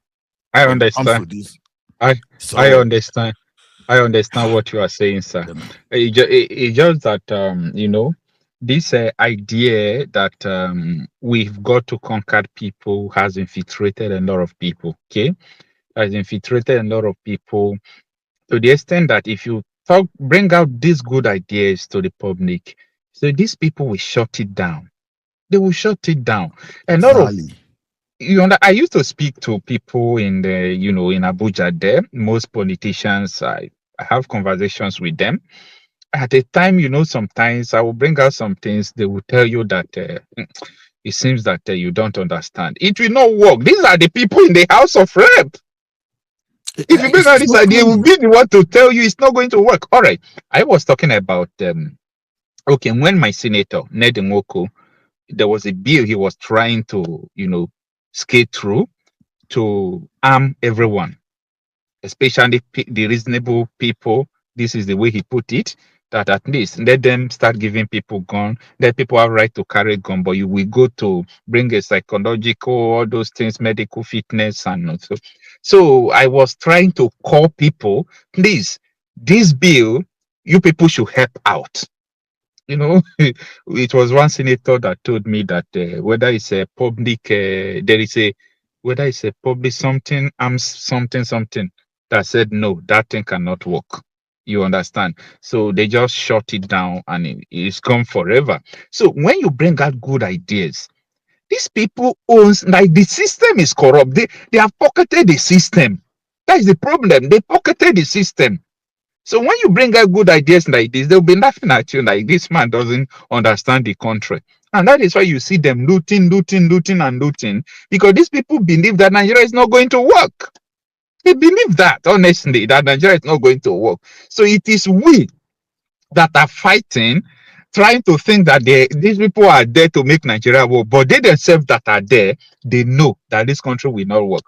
I understand. I understand. I understand what you are saying, sir. It's just that this idea that we've got to conquer people has infiltrated a lot of people. Okay, has infiltrated a lot of people to the extent that if you bring out these good ideas to the public, so these people will shut it down. They will shut it down. A lot of I used to speak to people in the in Abuja. There, most politicians, I have conversations with them. At the time, sometimes I will bring out some things. They will tell you that it seems that you don't understand. It will not work. These are the people in the House of Rep. If you bring out this idea, will be the one to tell you it's not going to work. All right. I was talking about when my senator Ned Nwoko, there was a bill he was trying to skate through to arm everyone, especially the reasonable people. This is the way he put it, that at least let them start giving people gun. Let people have right to carry gun, but you will go to bring a psychological, all those things, medical fitness, and so I was trying to call people, please, this bill, you people should help out. It was one senator that told me that whether it's a public, whether it's a public something, something, that said, no, that thing cannot work. You understand? So they just shut it down and it's gone forever. So when you bring out good ideas, these people like the system is corrupt. They have pocketed the system. That is the problem. They pocketed the system. So when you bring out good ideas like this, they'll be laughing at you like this man doesn't understand the country. And that is why you see them looting, because these people believe that Nigeria is not going to work. They believe that, honestly, that Nigeria is not going to work. So it is we that are fighting, trying to think that these people are there to make Nigeria work, but they themselves that are there, they know that this country will not work.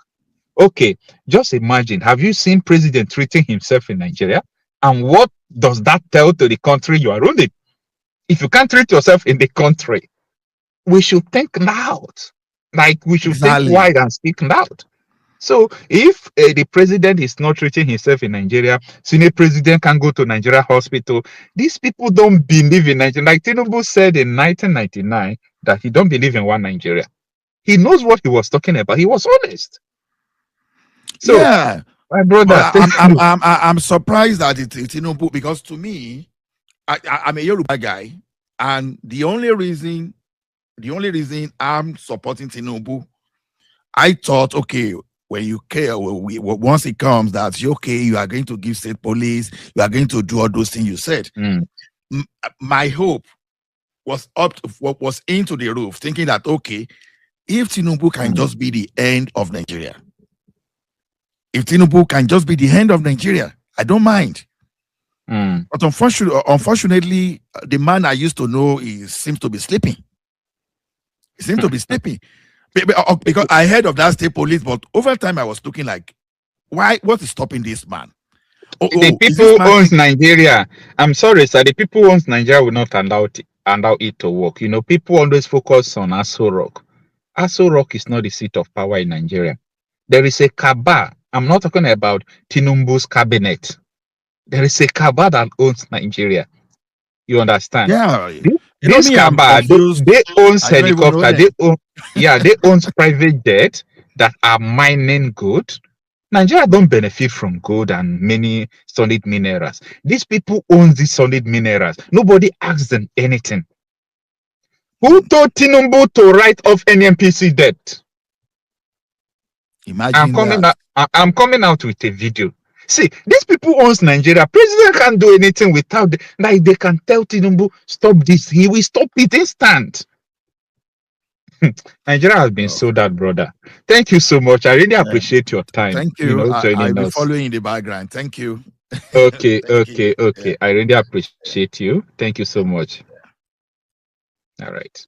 Okay, just imagine, have you seen president treating himself in Nigeria? And what does that tell to the country you are ruling? If you can't treat yourself in the country, we should think loud. Like we should think wide and speak loud. So if the president is not treating himself in Nigeria, senior president can go to Nigeria hospital. These people don't believe in Nigeria. Like Tinubu said in 1999 that he don't believe in one Nigeria. He knows what he was talking about. He was honest. So, yeah, my brother, I'm surprised that it's Tinubu, because to me, I'm a Yoruba guy, and the only reason I'm supporting Tinubu, I thought, okay, when you care, once it comes that okay, you are going to give state police, you are going to do all those things you said. My hope was was into the roof, thinking that okay, if Tinubu can just be the end of Nigeria, if Tinubu can just be the end of Nigeria, I don't mind. But unfortunately, the man I used to know seems to be sleeping. He seems to be sleeping. Because I heard of that state police, but over time I was looking like, why? What is stopping this man? The people who owns Nigeria. I'm sorry, sir. The people who owns Nigeria will not allow it to work. You know, people always focus on SH0CK. SH0CK is not the seat of power in Nigeria. There is a cabal. I'm not talking about Tinubu's cabinet. There is a cabal that owns Nigeria. You understand? Yeah. This cabal, they own helicopter. They own private jet that are mining gold. Nigeria don't benefit from gold and many solid minerals. These people own these solid minerals. Nobody asks them anything. Who told Tinubu to write off NNPC debt? Imagine I'm coming out with a video. See, these people owns Nigeria. President can't do anything without like they can tell Tinubu stop this. He will stop it instant. Nigeria has been sold out, brother. Thank you so much. I really appreciate your time. Thank you. I'll be us. following in the background. Thank you. Okay, okay. Yeah. I really appreciate you. Thank you so much. All right.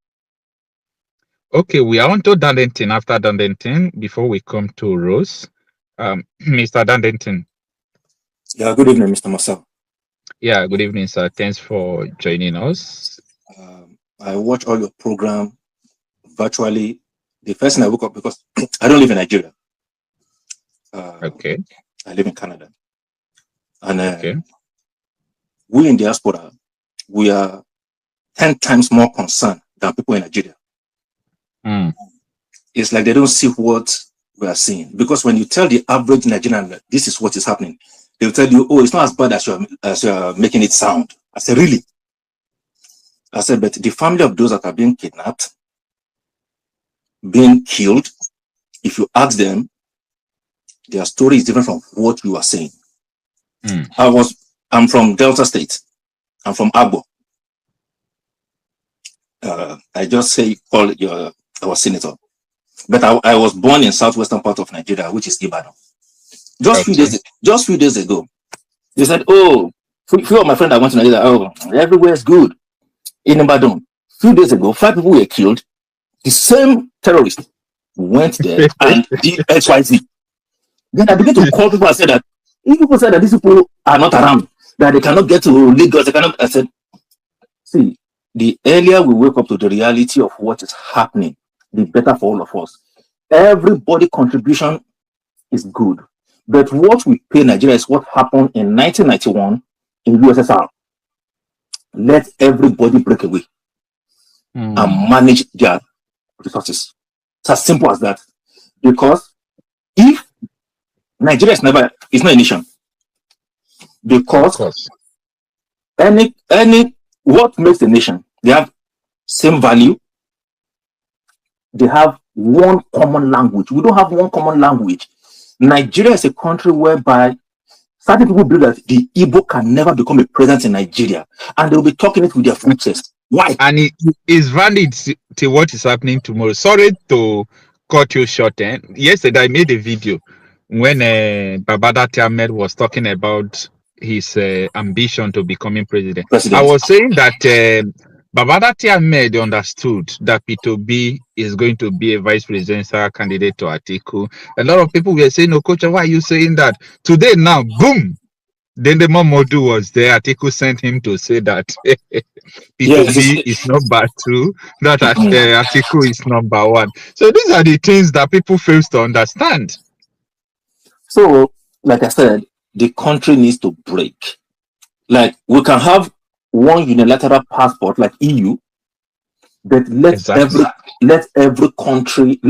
Okay, we are on to Dandenton. After Dandenton, before we come to Rose, Mr. Dandenton. Yeah, good evening, Mr. Marcel. Yeah, good evening, sir. Thanks for joining us. I watch all your program virtually. The first thing I woke up because I don't live in Nigeria. Okay. I live in Canada. And we in diaspora, we are 10 times more concerned than people in Nigeria. It's like they don't see what we are seeing. Because when you tell the average Nigerian that this is what is happening, they'll tell you, oh, it's not as bad as you're making it sound. I said, really? I said, but the family of those that are being kidnapped, being killed, if you ask them, their story is different from what you are saying. I'm from Delta State. I'm from Agbo. I just say call our senator. But I was born in southwestern part of Nigeria, which is Ibadan. Just few days ago, they said, oh, few of my friends that went to Nigeria, oh, everywhere is good. In Ibadan, few days ago, 5 people were killed. The same terrorist went there and did XYZ. Then I began to call people and say that if people say that these people are not around, that they cannot get to Lagos, they cannot. I said, see, the earlier we wake up to the reality of what is happening, the better for all of us. Everybody contribution is good. But what we pay Nigeria is what happened in 1991 in USSR. Let everybody break away and manage their resources. It's as simple as that. Because if Nigeria is not a nation, because any what makes a nation, they have same value, they have one common language. We don't have one common language. Nigeria is a country whereby certain people believe that the Igbo can never become a president in Nigeria, and they'll be talking it with their full chest. Why? And it is valid to what is happening tomorrow. Sorry to cut you short. Yesterday I made a video when Babada Ahmed was talking about his ambition to becoming president. I was saying that Babada Ahmed understood that P2B is going to be a vice presidential candidate to Atiku. A lot of people were saying, "No, coach, why are you saying that?" Today, now, boom! Then the Momodu was there. Atiku sent him to say that P2B is number 2, that Atiku is number 1. So these are the things that people fail to understand. So, like I said, the country needs to break. Like, we can have one unilateral passport like EU, but let every country,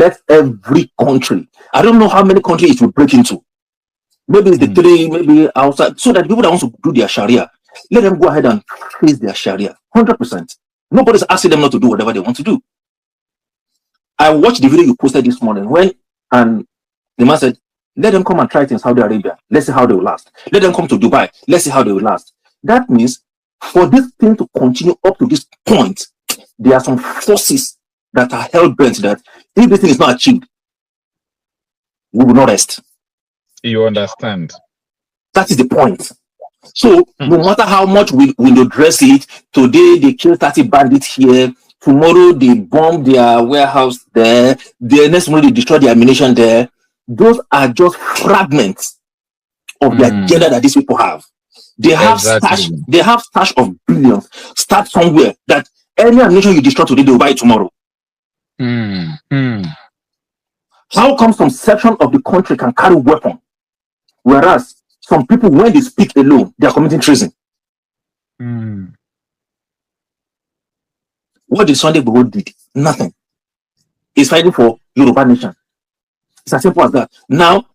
I don't know how many countries it will break into. Maybe it's the 3, maybe outside, so that people that want to do their Sharia, let them go ahead and face their Sharia, 100%. Nobody's asking them not to do whatever they want to do. I watched the video you posted this morning and the man said, let them come and try it in Saudi Arabia. Let's see how they will last. Let them come to Dubai. Let's see how they will last. That means for this thing to continue up to this point, there are some forces that are hell-bent that if this thing is not achieved, we will not rest. You understand? That is the point. So no matter how much we address it, today they kill 30 bandits here, tomorrow they bomb their warehouse there, the next morning they destroy the ammunition there. Those are just fragments of the agenda that these people have. They have stash of billions. Start somewhere that any ammunition you destroy today, they'll buy it tomorrow. How come some section of the country can carry weapon, whereas some people, when they speak alone, they are committing treason? What did Sunday Igboho did? Nothing. He's fighting for Yoruba nation. It's as simple as that. Now,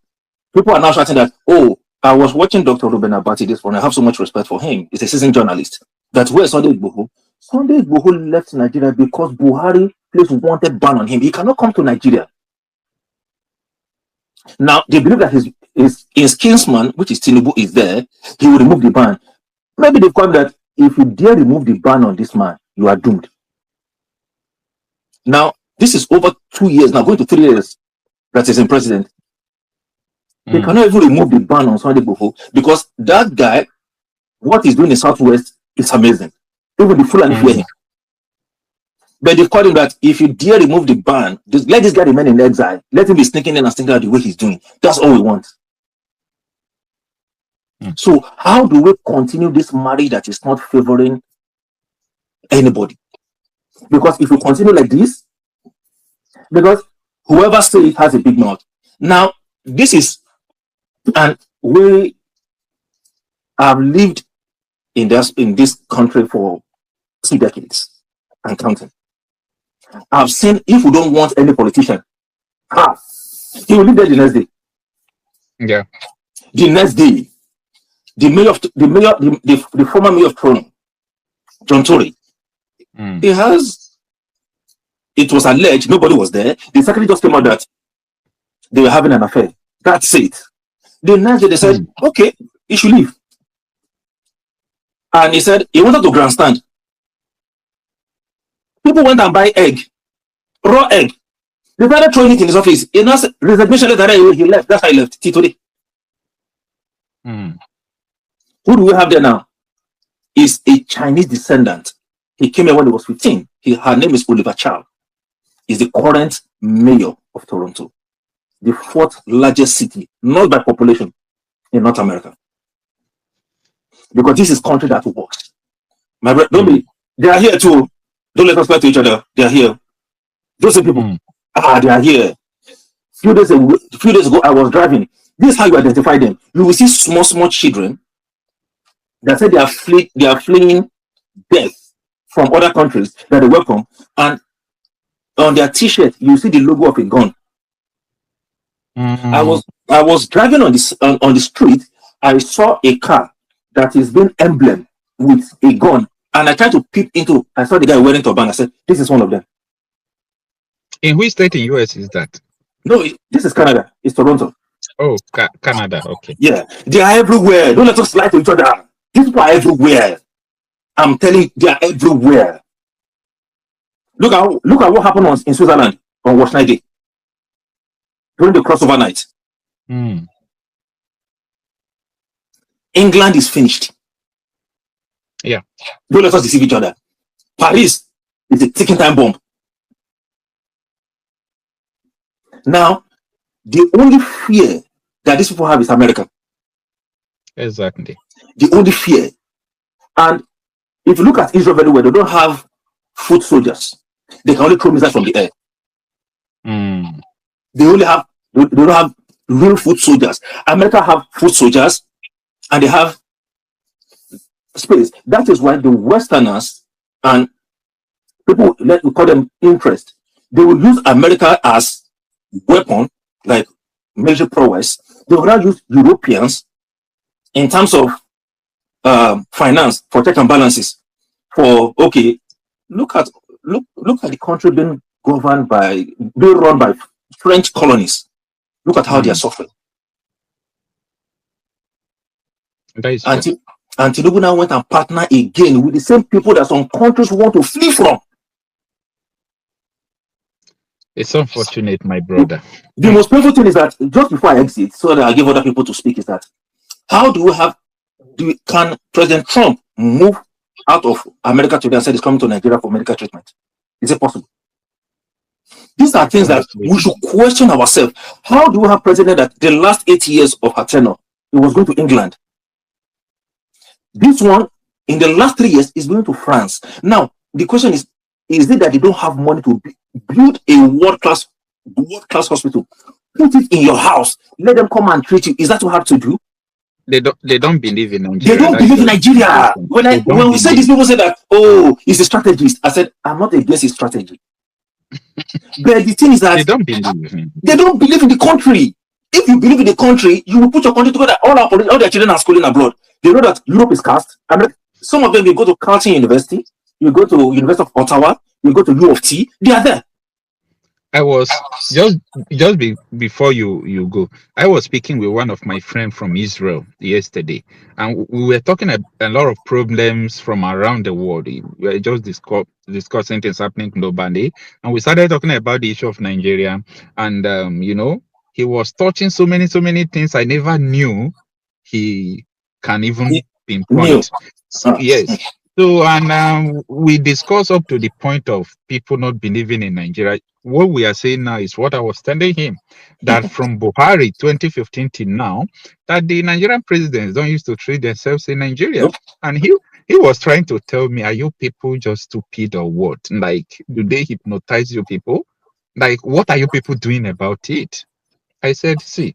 people are now shouting that, oh, I was watching Dr. Ruben Abati this morning. I have so much respect for him. He's a seasoned journalist. That's where Sunday Igboho. Sunday Igboho left Nigeria because Buhari placed wanted ban on him. He cannot come to Nigeria. Now, they believe that his kinsman, which is Tinubu, is there. He will remove the ban. Maybe they've called that if you dare remove the ban on this man, you are doomed. Now, this is over 2 years, now going to 3 years that he's in president. They cannot even remove the ban on Sunday Igboho because that guy, what he's doing in Southwest is amazing. Even the Fulani fear him. But they've called him that if you dare remove the ban, just let this guy remain in exile. Let him be sneaking in and sneaking out the way he's doing. That's all we want. So how do we continue this marriage that is not favoring anybody? Because if we continue like this, because whoever says it has a big mouth. Now, this is, and we have lived in this country for 2 decades and counting. I've seen, if we don't want any politician, he will leave there the next day. Yeah. The next day, the former mayor of Toronto, John Tory, it was alleged, nobody was there. The secretary just came out that they were having an affair. That's it. The next day they said, okay, he should leave. And he said he wanted to grandstand. People went and buy egg, raw egg. They started throwing it in his office. In his resignation letter, he left. That's how he left. Till today. Who do we have there now? Is a Chinese descendant. He came here when he was 15. Her name is Oliver Chow. Is the current mayor of Toronto, the 4th largest city, not by population, in North America. Because this is country that works. My brother, don't be. They are here too. Don't let us fight to each other. They are here. Those same people. They are here. Few days ago, I was driving. This is how you identify them. You will see small children that say they are fleeing death from other countries that they welcome, and on their T-shirt you see the logo of a gun. I was driving on the street. I saw a car that is being emblem with a gun, and I tried to peep into. I saw the guy wearing turban. I said, "This is one of them." In which state in US is that? No, this is Canada. It's Toronto. Oh, Canada. Okay. Yeah, they are everywhere. Don't let us lie to each other. These people are everywhere. I'm telling you, they are everywhere. Look at what happened in Switzerland on Wash Night Day during the crossover night. England is finished. Yeah. Don't let us deceive each other. Paris is a ticking time bomb. Now, the only fear that these people have is America. Exactly. The only fear. And if you look at Israel very well, they don't have foot soldiers. They can only throw missiles from the air. They don't have real foot soldiers. America have foot soldiers, and they have space. That is why the Westerners and people, we call them interest, they will use America as weapon, like military prowess. They will not use Europeans in terms of finance for check and balances. For okay, look at the country being run by French colonies. Look at how they are suffering. And Tinubu now went and partner again with the same people that some countries want to flee from. It's unfortunate, my brother. The most painful thing is that just before I exit, so that I give other people to speak, is that how do we have Can President Trump move out of America today and say he's coming to Nigeria for medical treatment? Is it possible? These are things that we should question ourselves. How do we have president that the last 8 years of her tenure, he was going to England? This one, in the last 3 years, is going to France. Now, the question is it that they don't have money to build a world-class hospital? Put it in your house. Let them come and treat you. Is that too hard to do? They don't believe in Nigeria. They don't believe in Nigeria. When we say this, people say that, oh, he's a strategist. I said, I'm not against his strategy. But the thing is that they don't believe in the country. If you believe in the country, you will put your country together. All their children are schooling abroad. They know that Europe is cast. I mean, some of them will go to Carleton University, you go to University of Ottawa, you go to U of T. They are there. I was before you go. I was speaking with one of my friends from Israel yesterday, and we were talking a lot of problems from around the world. We were just discussing things happening globally, and we started talking about the issue of Nigeria. And he was touching so many things I never knew he can even pinpoint. Yes. So, and we discussed up to the point of people not believing in Nigeria. What we are saying now is what I was telling him, that from Buhari 2015 till now, that the Nigerian presidents don't used to treat themselves in Nigeria. Nope. And he was trying to tell me, are you people just stupid or what? Like, do they hypnotize you people? Like, what are you people doing about it? I said, see,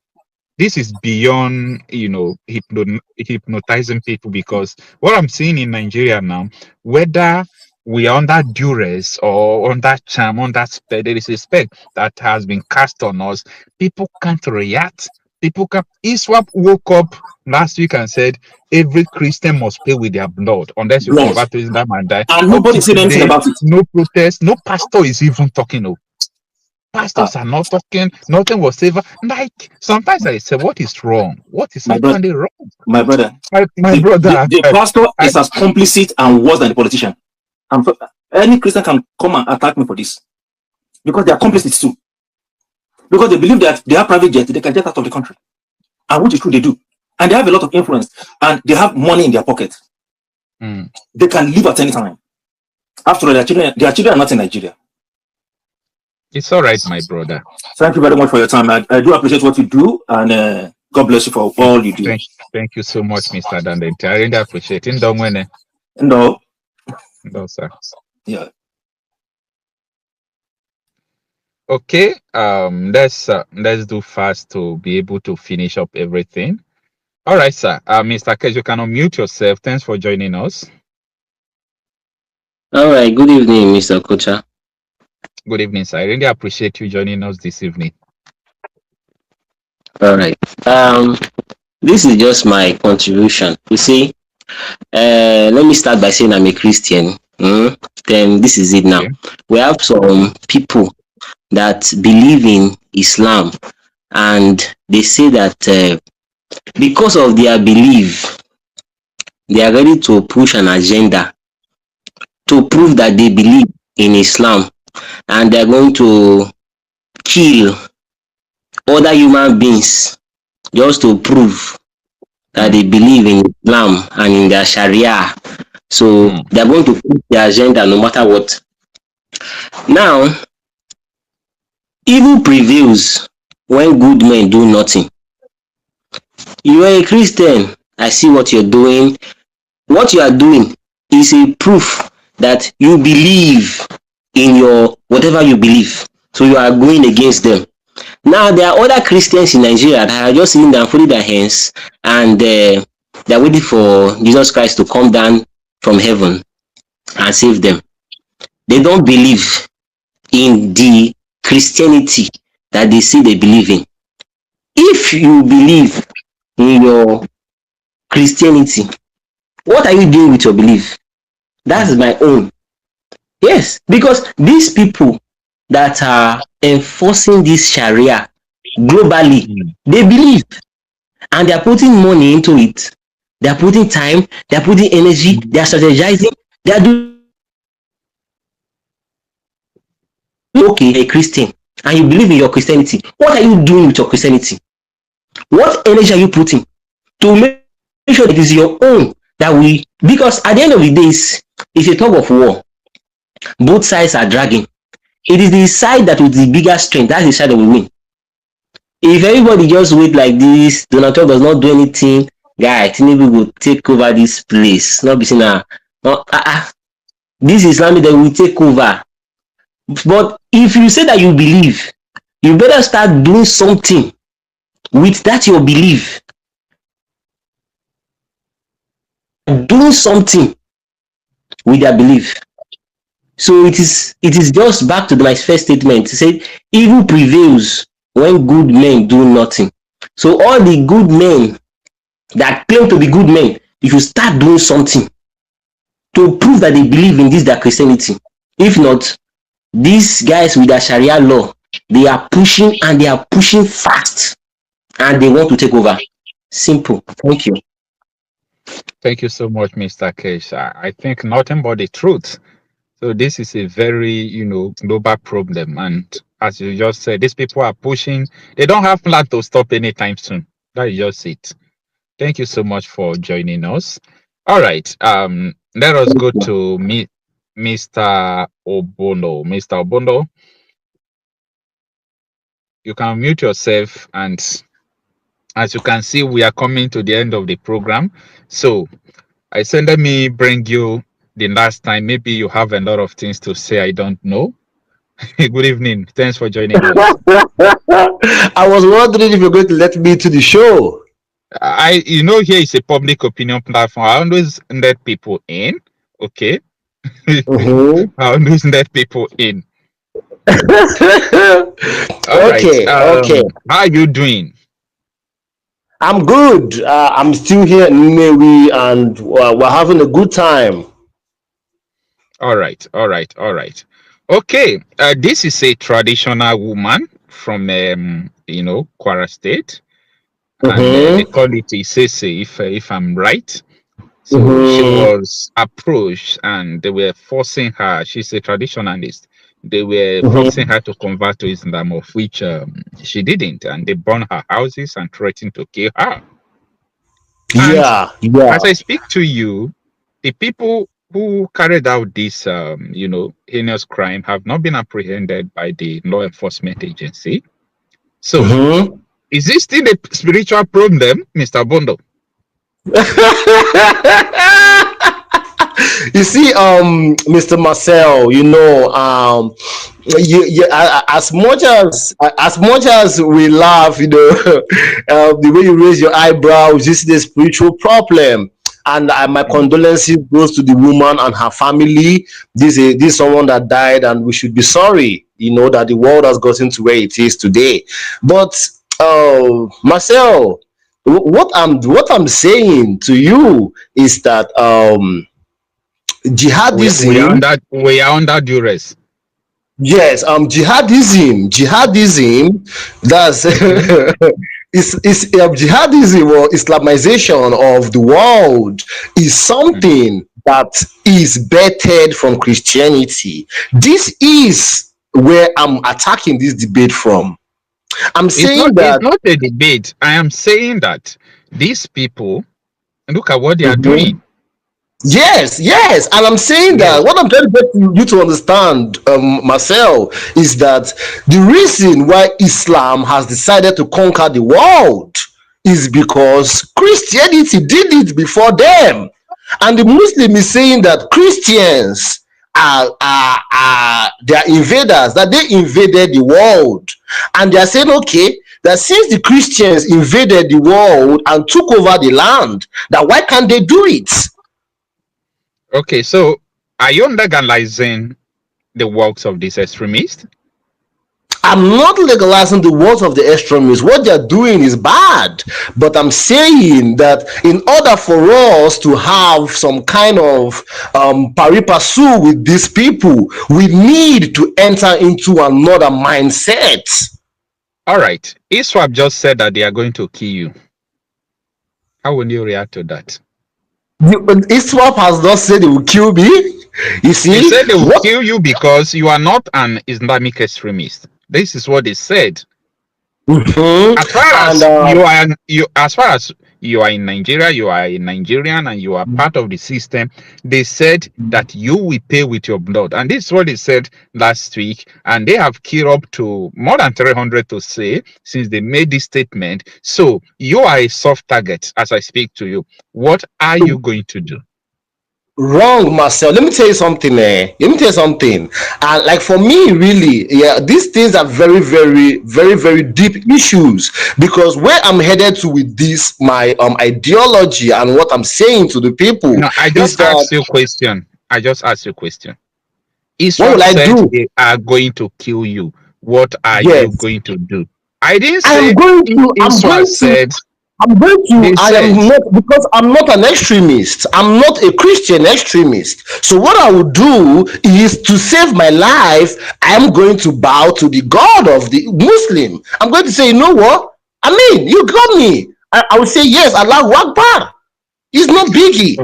this is beyond, hypnotizing people, because what I'm seeing in Nigeria now, whether we are under duress or under charm, under spell, there is a spell that has been cast on us. People can't react. ISWAP woke up last week and said every Christian must pay with their blood unless you convert to Islam and die. And nobody said anything about it. No protest. No pastor is even talking. Pastors are not talking. Nothing was said. Like, sometimes I say, what is wrong? What is actually wrong? My brother. My brother. The pastor is as complicit and worse than the politician. Any Christian can come and attack me for this, because they are complicit too. Because they believe that they have private jet, they can get out of the country, and which is true, they do, and they have a lot of influence, and they have money in their pocket. They can leave at any time. After all, their children are not in Nigeria. It's all right, my brother. Thank you very much for your time. I do appreciate what you do, and God bless you for all you do. Thank you so much, Mr. Dandente. I really appreciate it. No, sir. Yeah. Okay. Let's do fast to be able to finish up everything. All right, sir. Mr. Kesh, you can unmute yourself. Thanks for joining us. All right. Good evening, Mr. Kocha. Good evening, sir. I really appreciate you joining us this evening. All right. This is just my contribution. You see, let me start by saying I'm a Christian. Then this is it now. Okay. We have some people that believe in Islam, and they say that because of their belief, they are ready to push an agenda to prove that they believe in Islam, and they're going to kill other human beings just to prove that they believe in Islam and in their Sharia. So they're going to push their agenda no matter what. Now, evil prevails when good men do nothing. You are a Christian. I see what you're doing. What you are doing is a proof that you believe in your whatever you believe. So you are going against them. Now, there are other Christians in Nigeria that are just sitting down, folding their hands, and they're waiting for Jesus Christ to come down from heaven and save them. They don't believe in the Christianity that they say they believe in. If you believe in your Christianity, what are you doing with your belief? That is my own. Yes, because these people that are enforcing this Sharia globally, they believe, and they are putting money into it. They are putting time, they are putting energy, they are strategizing, they are doing. Okay, a Christian, and you believe in your Christianity. What are you doing with your Christianity? What energy are you putting to make sure it is your own that we, because at the end of the day, it's a tug of war. Both sides are dragging. It is the side that with the bigger strength, that's the side that will win. If everybody just wait like this, Donald Trump does not do anything, guy, Tinubu will take over this place. Not be saying this Islamic that will take over. But if you say that you believe, you better start doing something with that your belief. Doing something with their belief. So it is just back to my first statement. It said evil prevails when good men do nothing. So all the good men that claim to be good men, you should start doing something to prove that they believe in this, their Christianity. If not, these guys with their Sharia law, they are pushing and they are pushing fast and they want to take over. Simple. Thank you. Thank you so much, Mr. Kesh. I think nothing but the truth. So this is a very, global problem. And as you just said, these people are pushing. They don't have plan to stop anytime soon. That is just it. Thank you so much for joining us. All right. Let us go to Mr. Obono. Mr. Obono, you can mute yourself, and as you can see, we are coming to the end of the program. So I said, let me bring you the last time. Maybe you have a lot of things to say. I don't know. Good evening. Thanks for joining us. I was wondering if you're going to let me to the show. Here is a public opinion platform. I always let people in. Okay. I always let people in. Okay. Okay. How are you doing? I'm good. I'm still here in M0V, and we're having a good time. All right. Okay. This is a traditional woman from Kwara State, and they call it Isese, if I'm right. So she was approached, and they were forcing her. She's a traditionalist. They were forcing her to convert to Islam, of which she didn't, and they burned her houses and threatened to kill her. Yeah. As I speak to you, the people who carried out this, heinous crime have not been apprehended by the law enforcement agency. So, is this still a spiritual problem, Mr. Bondo? You see, Mr. Marcel, as much as we laugh, the way you raise your eyebrows, this is a spiritual problem. And my condolences goes to the woman and her family. This is someone that died, and we should be sorry, that the world has gotten to where it is today. But Marcel, what I'm saying to you is that jihadism. We are under duress. Yes, jihadism. That's is jihadism or Islamization of the world is something that is bettered from Christianity. This is where I'm attacking this debate from. I'm saying it's not a debate. I am saying that these people, look at what they are doing. Yes, and I'm saying that what I'm trying to get you to understand, Marcel, is that the reason why Islam has decided to conquer the world is because Christianity did it before them, and the Muslim is saying that Christians are they are invaders, that they invaded the world, and they are saying, okay, that since the Christians invaded the world and took over the land, that why can't they do it? Okay, so are you legalizing the works of these extremists? I'm not legalizing the works of the extremists. What they're doing is bad. But I'm saying that in order for us to have some kind of pari passu with these people, we need to enter into another mindset. All right. ISWAP just said that they are going to kill you. How will you react to that? ISWAP has not said they will kill me. You see, they said they will kill you because you are not an Islamic extremist. This is what they said. As far as you are in Nigeria, you are a Nigerian, and you are part of the system. They said that you will pay with your blood. And this is what they said last week. And they have killed up to more than 300 to say since they made this statement. So you are a soft target as I speak to you. What are you going to do? Wrong, Marcel. Let me tell you something. Let me tell you something. And like for me, really, yeah, these things are very, very, very, very deep issues. Because where I'm headed to with this, my ideology and what I'm saying to the people No, I is just that asked you a question. I just asked you a question. what Israel will I said do? they are going to kill you. What are you Yes, going to do? I didn't I am say going to. I'm Israel going to. said. I'm going to, They I am said, not, because I'm not an extremist. I'm not a Christian extremist. So what I will do is to save my life, I'm going to bow to the God of the Muslim. I'm going to say, you know what? I mean, you got me. I will say, yes, Allahu Akbar. It's not biggie.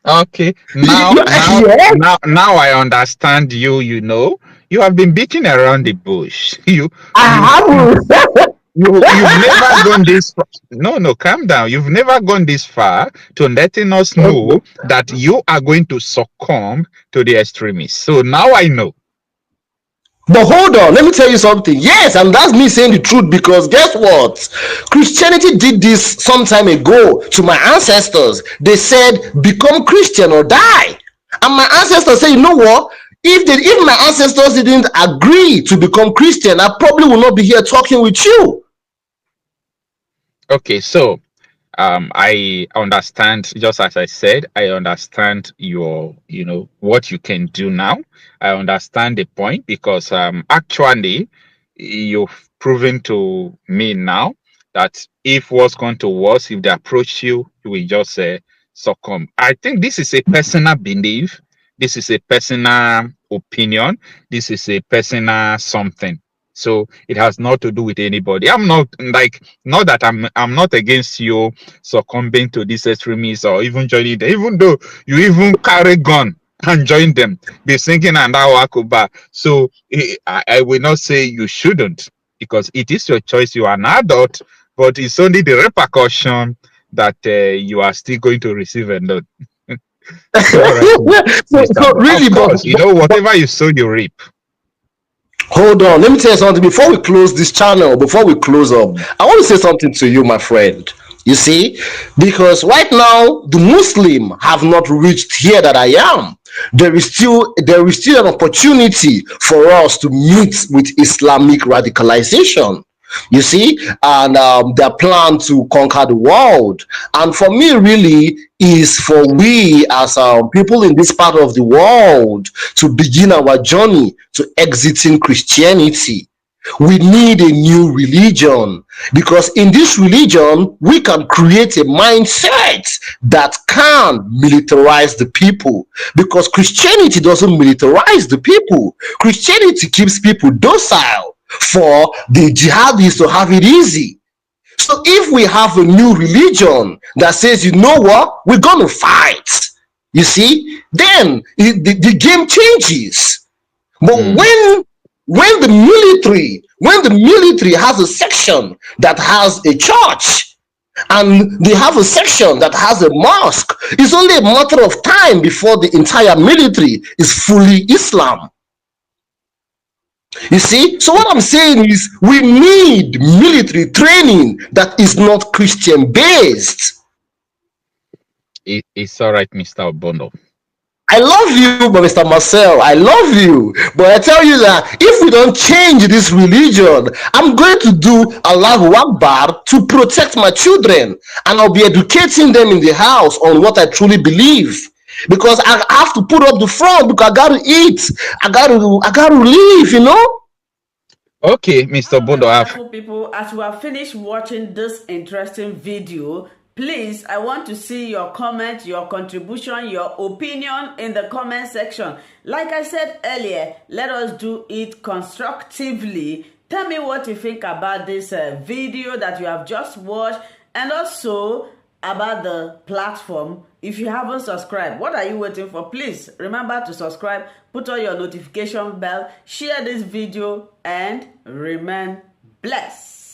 okay, now, now, Yes, now I understand you. You know, you have been beating around the bush. You, I have. you've never gone this far. No, no, calm down. You've never gone this far to letting us know that you are going to succumb to the extremists. So now I know. But hold on, let me tell you something. Yes, and that's me saying the truth, because guess what? Christianity did this some time ago to my ancestors. They said, become Christian or die. And my ancestors say, you know what? If my ancestors didn't agree to become Christian, I probably would not be here talking with you. Okay, so I understand, just as I said, I understand what you can do now. I understand the point because actually you've proven to me now that if what's going to worse, if they approach you, you will just succumb. I think this is a personal belief, this is a personal opinion, this is a personal something. So it has not to do with anybody. I'm not not that I'm not against you succumbing to these extremists or even joining them, even though you even carry gun and join them, be singing and Akuba. So I will not say you shouldn't, because it is your choice. You are an adult, but it's only the repercussion that you are still going to receive a note. All right, Mr. Really, Of course, whatever you sow, you reap. Hold on, let me tell you something. Before we close this channel, before we close up, I want to say something to you, my friend. You see, because right now the Muslim have not reached here that I am. There is still an opportunity for us to meet with Islamic radicalization. You see, and their plan to conquer the world. And for me, really, is for we as people in this part of the world to begin our journey to exiting Christianity. We need a new religion, because in this religion we can create a mindset that can militarize the people, because Christianity doesn't militarize the people. Christianity keeps people docile for the jihadis to have it easy. So if we have a new religion that says, you know what, we're going to fight, you see, then the game changes. But when the military has a section that has a church, and they have a section that has a mosque, it's only a matter of time before the entire military is fully Islam. You see, so what I'm saying is we need military training that is not Christian based. It's all right, Mr. Obono. I love you, but Mr. Marcel, I love you. But I tell you that if we don't change this religion, I'm going to do Allahu Akbar to protect my children. And I'll be educating them in the house on what I truly believe. Because I have to put up the front, because I gotta eat. I gotta live, you know? Okay, Mr. Bondo. Wonderful people, as we have finished watching this interesting video, please, I want to see your comment, your contribution, your opinion in the comment section. Like I said earlier, let us do it constructively. Tell me what you think about this video that you have just watched, and also about the platform. If you haven't subscribed, what are you waiting for? Please remember to subscribe, put on your notification bell, share this video, and remain blessed.